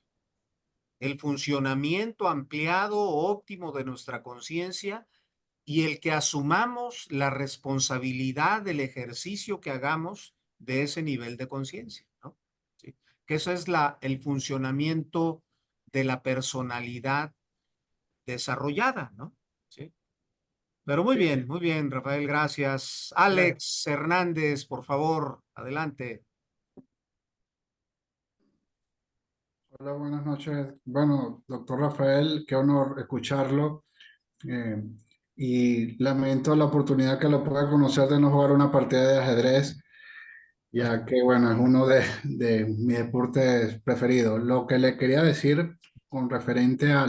Speaker 2: El funcionamiento ampliado, óptimo de nuestra conciencia y el que asumamos la responsabilidad del ejercicio que hagamos de ese nivel de conciencia, ¿no? ¿Sí? Que eso es el funcionamiento de la personalidad desarrollada, ¿no? Sí. Pero muy bien, Rafael, gracias. Alex Hernández, por favor, adelante.
Speaker 6: Hola, buenas noches. Bueno, doctor Rafael, qué honor escucharlo. eh, y lamento la oportunidad que lo pueda conocer de no jugar una partida de ajedrez, ya que, bueno, es uno de mis deportes preferidos. Lo que le quería decir con referente a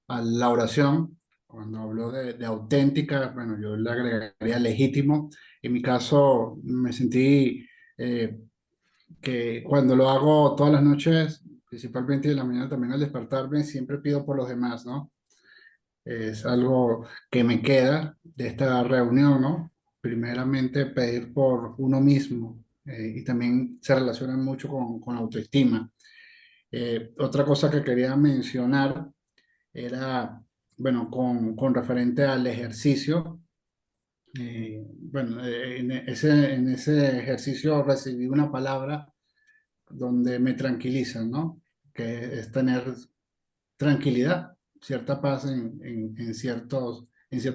Speaker 6: la oración, cuando habló de auténtica, bueno, yo le agregaría legítimo. En mi caso, me sentí que cuando lo hago todas las noches, principalmente en la mañana también al despertarme, siempre pido por los demás, ¿no? Es algo que me queda de esta reunión, ¿no? Primeramente pedir por uno mismo y también se relaciona mucho con autoestima. Otra cosa que quería mencionar era, bueno, con referente al ejercicio. Bueno, en ese ejercicio recibí una palabra donde me tranquiliza, ¿no? Que es tener tranquilidad, cierta paz en ciertos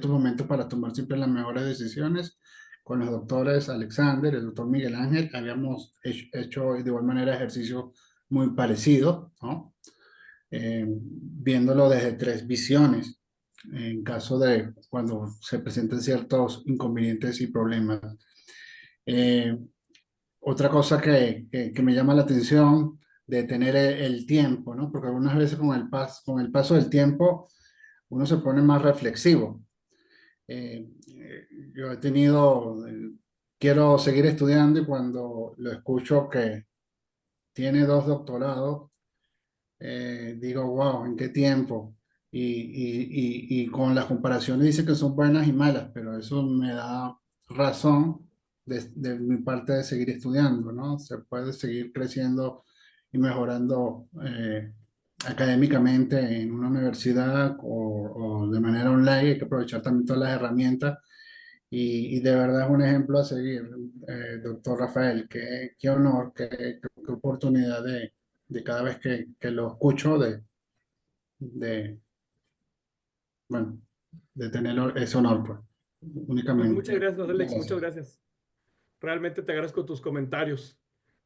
Speaker 6: momentos para tomar siempre las mejores decisiones. Con los doctores Alexander, el doctor Miguel Ángel, habíamos hecho de igual manera ejercicios muy parecidos, ¿no? Viéndolo desde tres visiones, en caso de cuando se presenten ciertos inconvenientes y problemas. Eh, Otra cosa que me llama la atención de tener el tiempo, ¿no? Porque algunas veces con el paso del tiempo uno se pone más reflexivo. Yo he tenido, quiero seguir estudiando y cuando lo escucho que tiene 2 doctorados, digo, wow, ¿en qué tiempo? Y con las comparaciones dice que son buenas y malas, pero eso me da razón de mi parte de seguir estudiando, ¿no? Se puede seguir creciendo y mejorando académicamente en una universidad o de manera online. Hay que aprovechar también todas las herramientas y de verdad es un ejemplo a seguir, doctor Rafael. Qué honor, qué oportunidad de cada vez que lo escucho de, bueno, de tener ese honor, pues,
Speaker 3: Pues
Speaker 6: únicamente.
Speaker 3: muchas gracias, Alex,
Speaker 6: Gracias.
Speaker 3: muchas gracias. Realmente te agradezco tus comentarios.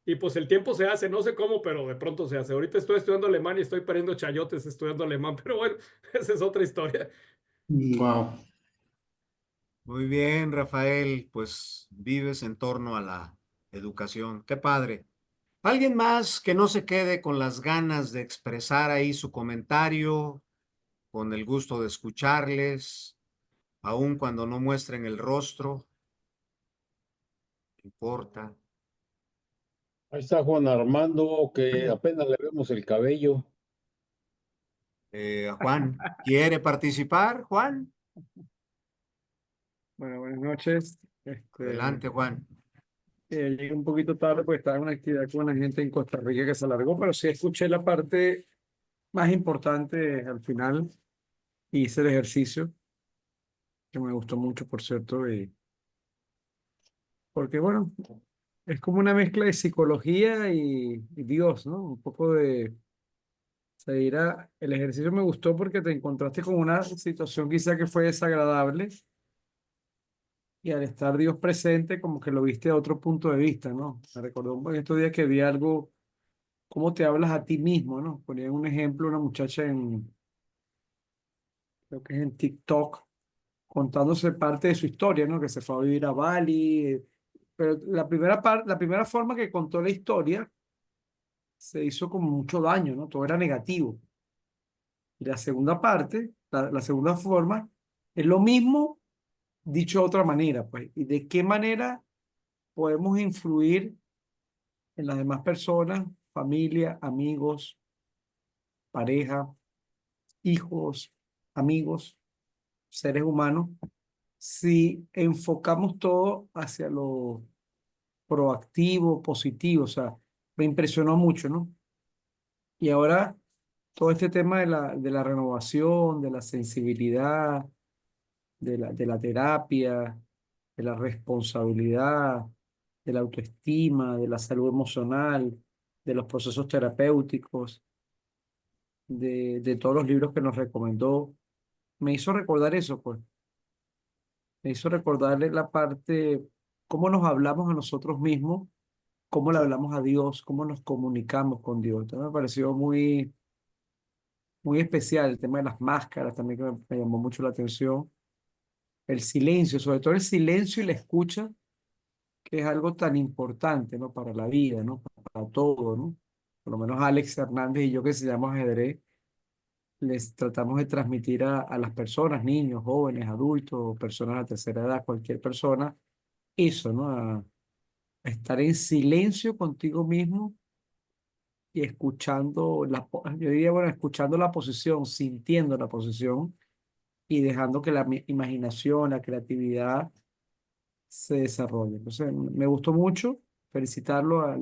Speaker 3: Y pues el tiempo se hace, no sé cómo, pero de pronto se hace. Ahorita estoy estudiando alemán y estoy pariendo chayotes estudiando alemán, pero bueno, esa es otra historia.
Speaker 6: Wow.
Speaker 2: Muy bien, Rafael, pues vives en torno a la educación. Qué padre. ¿Alguien más que no se quede con las ganas de expresar ahí su comentario, con el gusto de escucharles, aun cuando no muestren el rostro? No importa.
Speaker 4: Ahí está Juan Armando, que apenas le vemos el cabello.
Speaker 2: Juan, ¿quiere participar, Juan?
Speaker 7: Bueno, buenas noches.
Speaker 2: Adelante, Juan.
Speaker 7: Llegué un poquito tarde porque estaba en una actividad con la gente en Costa Rica que se alargó, pero sí escuché la parte más importante al final. Hice el ejercicio, que me gustó mucho, por cierto, porque bueno, es como una mezcla de psicología y Dios, ¿no? Un poco de Seira, el ejercicio me gustó porque te encontraste con una situación quizá que fue desagradable y al estar Dios presente como que lo viste a otro punto de vista, ¿no? Me recordó en estos días que vi algo, cómo te hablas a ti mismo, ¿no? Ponía un ejemplo una muchacha creo que es en TikTok, contándose parte de su historia, ¿no? Que se fue a vivir a Bali, pero la primera forma que contó la historia se hizo como mucho daño, ¿no? Todo era negativo. Y la segunda parte, la segunda forma, es lo mismo dicho de otra manera, pues. ¿Y de qué manera podemos influir en las demás personas, familia, amigos, pareja, hijos, amigos, seres humanos, si enfocamos todo hacia lo proactivo, positivo? O sea, me impresionó mucho, ¿no? Y ahora todo este tema de la renovación, de la sensibilidad, de la terapia, de la responsabilidad, de la autoestima, de la salud emocional, de los procesos terapéuticos, de todos los libros que nos recomendó, me hizo recordar eso, pues. Me hizo recordarle la parte, cómo nos hablamos a nosotros mismos, cómo le hablamos a Dios, cómo nos comunicamos con Dios. Entonces me pareció muy especial el tema de las máscaras, también que me llamó mucho la atención. El silencio, sobre todo el silencio y la escucha, que es algo tan importante, ¿no? Para la vida, ¿no? Para todo, ¿no? Por lo menos Alex Hernández y yo, que enseñamos ajedrez, les tratamos de transmitir a las personas, niños, jóvenes, adultos, personas de tercera edad, cualquier persona, eso, ¿no? A estar en silencio contigo mismo y escuchando yo diría, bueno, escuchando la posición, sintiendo la posición y dejando que la imaginación, la creatividad se desarrolle. Entonces, me gustó mucho felicitarlo a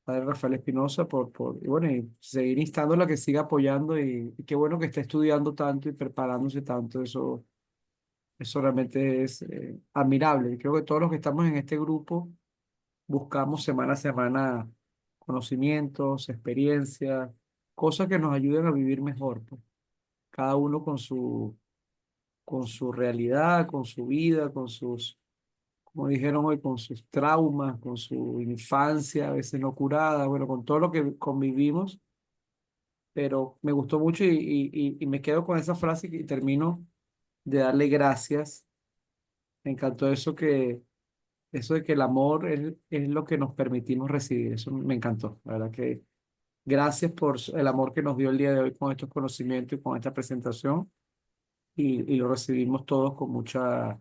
Speaker 7: padre Rafael Espinosa y bueno, y seguir instándolo a que siga apoyando y qué bueno que esté estudiando tanto y preparándose tanto. Eso realmente es admirable. Y creo que todos los que estamos en este grupo buscamos semana a semana conocimientos, experiencias, cosas que nos ayuden a vivir mejor, pues. Cada uno con su realidad, con su vida, con sus, como dijeron hoy, con sus traumas, con su infancia a veces no curada, bueno, con todo lo que convivimos, pero me gustó mucho y me quedo con esa frase y termino de darle gracias. Me encantó eso de que el amor es lo que nos permitimos recibir, eso me encantó, la verdad que gracias por el amor que nos dio el día de hoy con estos conocimientos y con esta presentación y lo recibimos todos con muchas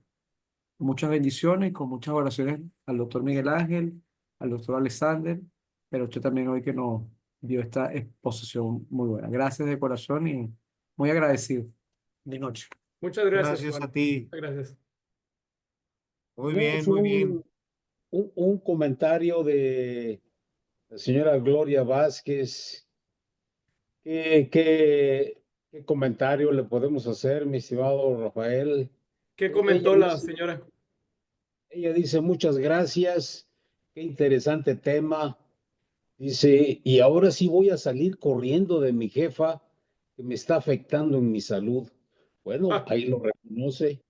Speaker 7: bendiciones y con muchas oraciones al doctor Miguel Ángel, al doctor Alexander, pero usted también hoy que nos dio esta exposición muy buena. Gracias de corazón y muy agradecido. De noche.
Speaker 3: Muchas gracias,
Speaker 2: Gracias
Speaker 3: Juan.
Speaker 2: a ti.
Speaker 3: Muchas gracias.
Speaker 2: Muy
Speaker 4: Tenemos
Speaker 2: bien, muy bien.
Speaker 4: un comentario de la señora Gloria Vázquez. ¿Qué comentario le podemos hacer, mi estimado Rafael?
Speaker 3: ¿Qué
Speaker 4: Ella
Speaker 3: comentó la
Speaker 4: dice,
Speaker 3: señora?
Speaker 4: ella dice, muchas gracias, qué interesante tema. Dice, y ahora sí voy a salir corriendo de mi jefa que me está afectando en mi salud. Bueno,
Speaker 3: Ah,
Speaker 4: ahí lo reconoce.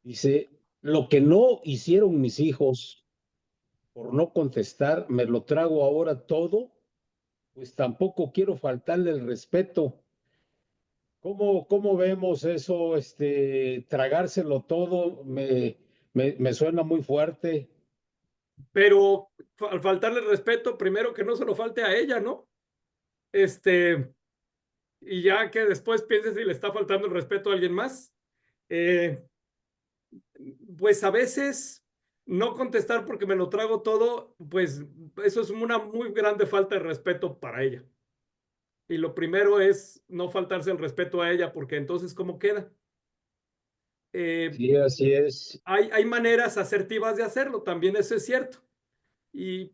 Speaker 4: Dice, lo que no hicieron mis hijos por no contestar, me lo trago ahora todo, pues tampoco quiero faltarle el respeto. ¿Cómo vemos eso? Tragárselo todo me suena muy fuerte.
Speaker 3: pero al faltarle el respeto, primero que no se lo falte a ella, ¿no? Este, y ya que después piense si le está faltando el respeto a alguien más. Eh, pues a veces no contestar porque me lo trago todo, pues eso es una muy grande falta de respeto para ella. Y lo primero es no faltarse el respeto a ella, porque entonces, ¿cómo queda?
Speaker 4: Sí, así es.
Speaker 3: Hay maneras asertivas de hacerlo, también eso es cierto.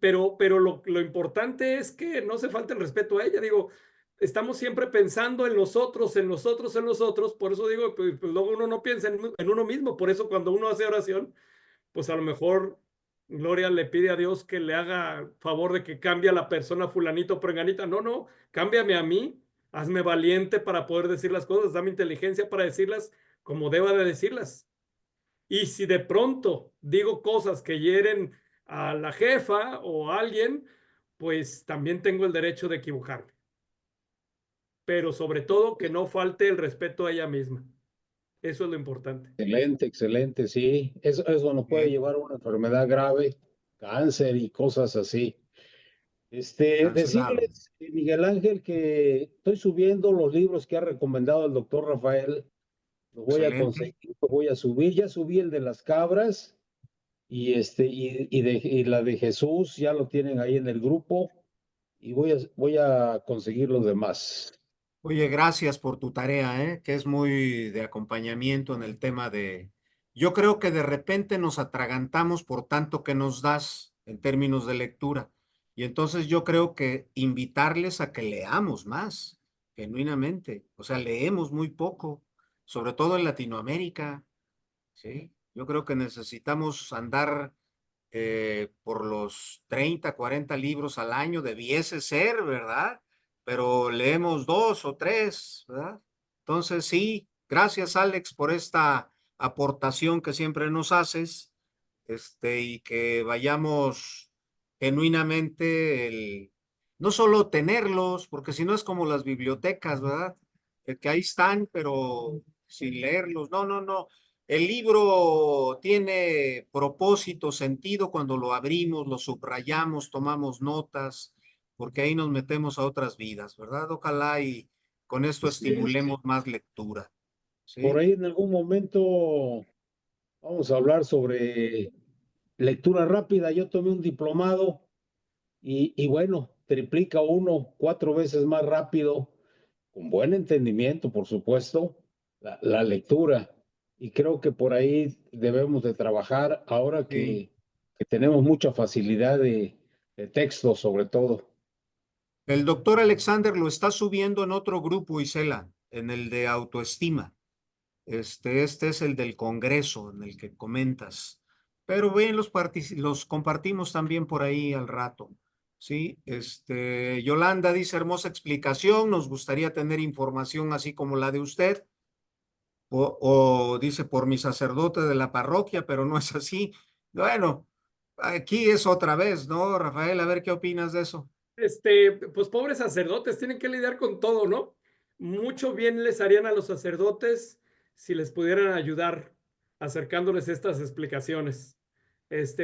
Speaker 3: Pero lo importante es que no se falte el respeto a ella. Digo, estamos siempre pensando en los otros, en los otros, en los otros. Por eso digo, pues luego uno no piensa en uno mismo. Por eso cuando uno hace oración, pues a lo mejor Gloria le pide a Dios que le haga favor de que cambie a la persona fulanito o prenganita. No, no, cámbiame a mí, hazme valiente para poder decir las cosas, dame inteligencia para decirlas como deba de decirlas. Y si de pronto digo cosas que hieren a la jefa o a alguien, pues también tengo el derecho de equivocarme. Pero sobre todo que no falte el respeto a ella misma. Eso es lo importante.
Speaker 4: Excelente, excelente, sí. Eso nos puede
Speaker 2: Bien,
Speaker 4: llevar a una enfermedad grave, cáncer y cosas así.
Speaker 2: cancelado.
Speaker 4: Decirles, Miguel Ángel, que estoy subiendo los libros que ha recomendado el doctor Rafael. Los voy a
Speaker 2: Excelente.
Speaker 4: conseguir, los voy a subir. Ya subí el de las cabras y la de Jesús, ya lo tienen ahí en el grupo y voy a conseguir los demás.
Speaker 2: Oye, gracias por tu tarea, que es muy de acompañamiento en el tema de... Yo creo que de repente nos atragantamos por tanto que nos das en términos de lectura. Y entonces yo creo que invitarles a que leamos más, genuinamente. O sea, leemos muy poco, sobre todo en Latinoamérica, ¿sí? Yo creo que necesitamos andar por los 30, 40 libros al año, debiese ser, ¿verdad? Pero leemos 2 o 3, ¿verdad? Entonces, sí, gracias Alex por esta aportación que siempre nos haces, y que vayamos genuinamente no solo tenerlos, porque si no es como las bibliotecas, ¿verdad? Que ahí están, pero sin leerlos. No, no, no. El libro tiene propósito, sentido cuando lo abrimos, lo subrayamos, tomamos notas, porque ahí nos metemos a otras vidas, ¿verdad? Ojalá y con esto
Speaker 4: Así es.
Speaker 2: estimulemos más lectura,
Speaker 4: Por
Speaker 2: ¿sí?
Speaker 4: ahí en algún momento vamos a hablar sobre lectura rápida. Yo tomé un diplomado y bueno, triplica uno 4 veces más rápido, con buen entendimiento, por supuesto, la lectura. Y creo que por ahí debemos de trabajar ahora
Speaker 2: Sí.
Speaker 4: que tenemos mucha facilidad de texto, sobre todo.
Speaker 2: El doctor Alexander lo está subiendo en otro grupo, Isela, en el de autoestima. Este es el del Congreso, en el que comentas. Pero ven, los compartimos también por ahí al rato. Sí, Yolanda dice hermosa explicación, nos gustaría tener información así como la de usted. O dice por mi sacerdote de la parroquia, pero no es así. Bueno, aquí es otra vez, ¿no, Rafael? A ver qué opinas de eso.
Speaker 3: Pues pobres sacerdotes, tienen que lidiar con todo, ¿no? Mucho bien les harían a los sacerdotes si les pudieran ayudar acercándoles estas explicaciones.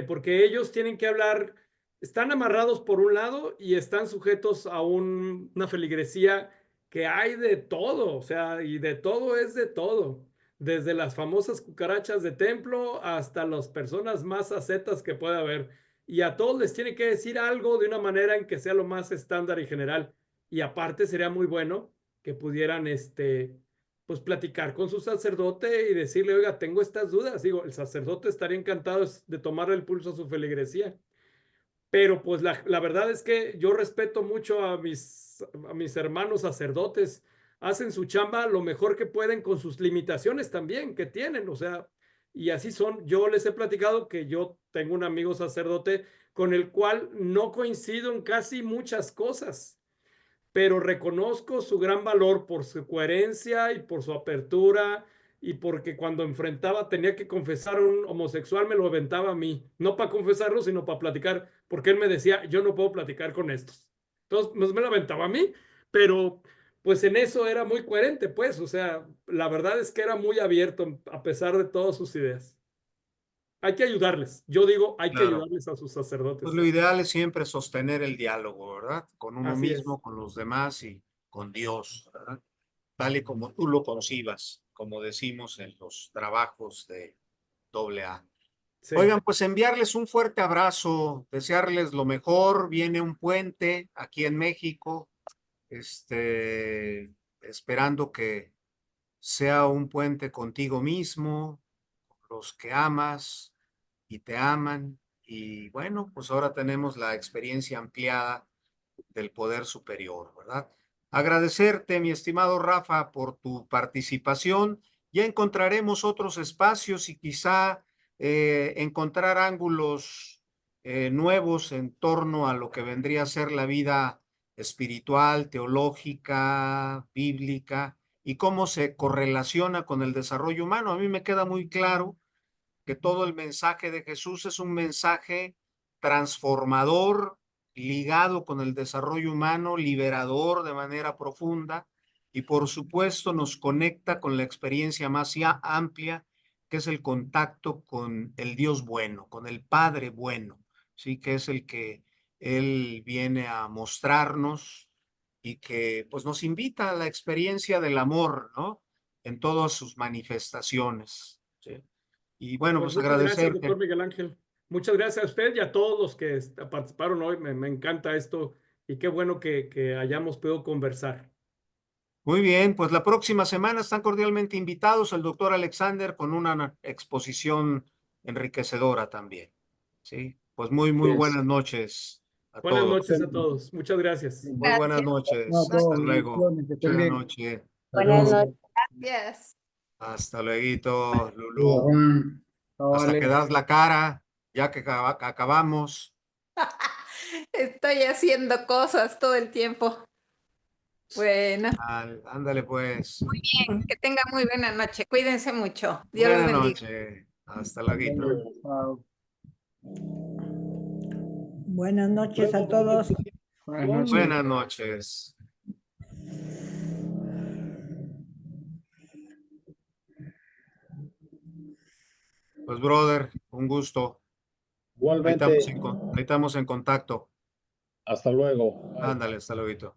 Speaker 3: Porque ellos tienen que hablar, están amarrados por un lado y están sujetos a una feligresía que hay de todo, o sea, y de todo es de todo, desde las famosas cucarachas de templo hasta las personas más ascetas que pueda haber y a todos les tiene que decir algo de una manera en que sea lo más estándar y general. Y aparte sería muy bueno que pudieran, pues platicar con su sacerdote y decirle, oiga, tengo estas dudas. Digo, el sacerdote estaría encantado de tomarle el pulso a su feligresía. Pero pues la verdad es que yo respeto mucho a mis hermanos sacerdotes. Hacen su chamba lo mejor que pueden con sus limitaciones también que tienen. O sea, y así son. Yo les he platicado que yo tengo un amigo sacerdote con el cual no coincido en casi muchas cosas, pero reconozco su gran valor por su coherencia y por su apertura y porque cuando enfrentaba tenía que confesar a un homosexual me lo aventaba a mí, no para confesarlo, sino para platicar, porque él me decía, yo no puedo platicar con estos. Entonces, pues me lo aventaba a mí, pero pues en eso era muy coherente, pues, o sea, la verdad es que era muy abierto a pesar de todas sus ideas. Hay que ayudarles, yo digo, hay que
Speaker 2: Claro.
Speaker 3: ayudarles a sus
Speaker 2: Pues
Speaker 3: sacerdotes.
Speaker 2: lo ideal es siempre sostener el diálogo, ¿verdad? Con uno
Speaker 3: Así es.
Speaker 2: mismo, con los demás y con Dios, ¿verdad? Tal y como tú lo concibas, como decimos en los trabajos de AA.
Speaker 3: Sí.
Speaker 2: Oigan, pues enviarles un fuerte abrazo, desearles lo mejor. Viene un puente aquí en México, esperando que sea un puente contigo mismo, con los que amas y te aman. Y bueno, pues ahora tenemos la experiencia ampliada del poder superior, ¿verdad? Agradecerte, mi estimado Rafa, por tu participación. Ya encontraremos otros espacios y quizá encontrar ángulos nuevos en torno a lo que vendría a ser la vida espiritual, teológica, bíblica, y cómo se correlaciona con el desarrollo humano. A mí me queda muy claro que todo el mensaje de Jesús es un mensaje transformador, ligado con el desarrollo humano, liberador de manera profunda, y por supuesto nos conecta con la experiencia más amplia, que es el contacto con el Dios bueno, con el Padre bueno, sí, que es el que Él viene a mostrarnos y que pues nos invita a la experiencia del amor, ¿no? En todas sus manifestaciones, ¿sí? Y bueno,
Speaker 3: Pues
Speaker 2: pues
Speaker 3: muchas gracias,
Speaker 2: agradecerte.
Speaker 3: doctor Miguel Ángel. Muchas gracias a usted y a todos los que participaron hoy. Me encanta esto y qué bueno que hayamos podido conversar.
Speaker 2: Muy bien, pues la próxima semana están cordialmente invitados el doctor Alexander con una exposición enriquecedora también. Sí, pues muy
Speaker 4: Yes.
Speaker 2: buenas noches a
Speaker 3: Buenas
Speaker 2: todos.
Speaker 3: noches a todos. Muchas gracias.
Speaker 2: Muy buenas
Speaker 8: Gracias.
Speaker 2: noches.
Speaker 7: No, a
Speaker 2: Hasta
Speaker 7: todos,
Speaker 2: luego.
Speaker 7: bendiciones, que estén
Speaker 2: Buenas
Speaker 7: bien.
Speaker 2: noches.
Speaker 5: Buenas noches.
Speaker 8: Gracias.
Speaker 2: Hasta luego, Lulú.
Speaker 6: Juan.
Speaker 7: No,
Speaker 2: Hasta que
Speaker 7: vale.
Speaker 2: das la cara, ya que acabamos.
Speaker 8: Estoy haciendo cosas todo el tiempo. Bueno,
Speaker 2: Ándale pues.
Speaker 8: bien, que tenga muy buena noche. Cuídense mucho. Dios los
Speaker 2: Buenas
Speaker 8: bendiga.
Speaker 2: noches. Hasta luego.
Speaker 7: Chao.
Speaker 9: Buenas noches a todos.
Speaker 7: Buenas noches.
Speaker 2: Buenas noches. Pues, brother, un gusto. Ahí
Speaker 4: Igualmente,
Speaker 2: estamos en contacto.
Speaker 4: hasta luego. Bye.
Speaker 2: Ándale, hasta luego.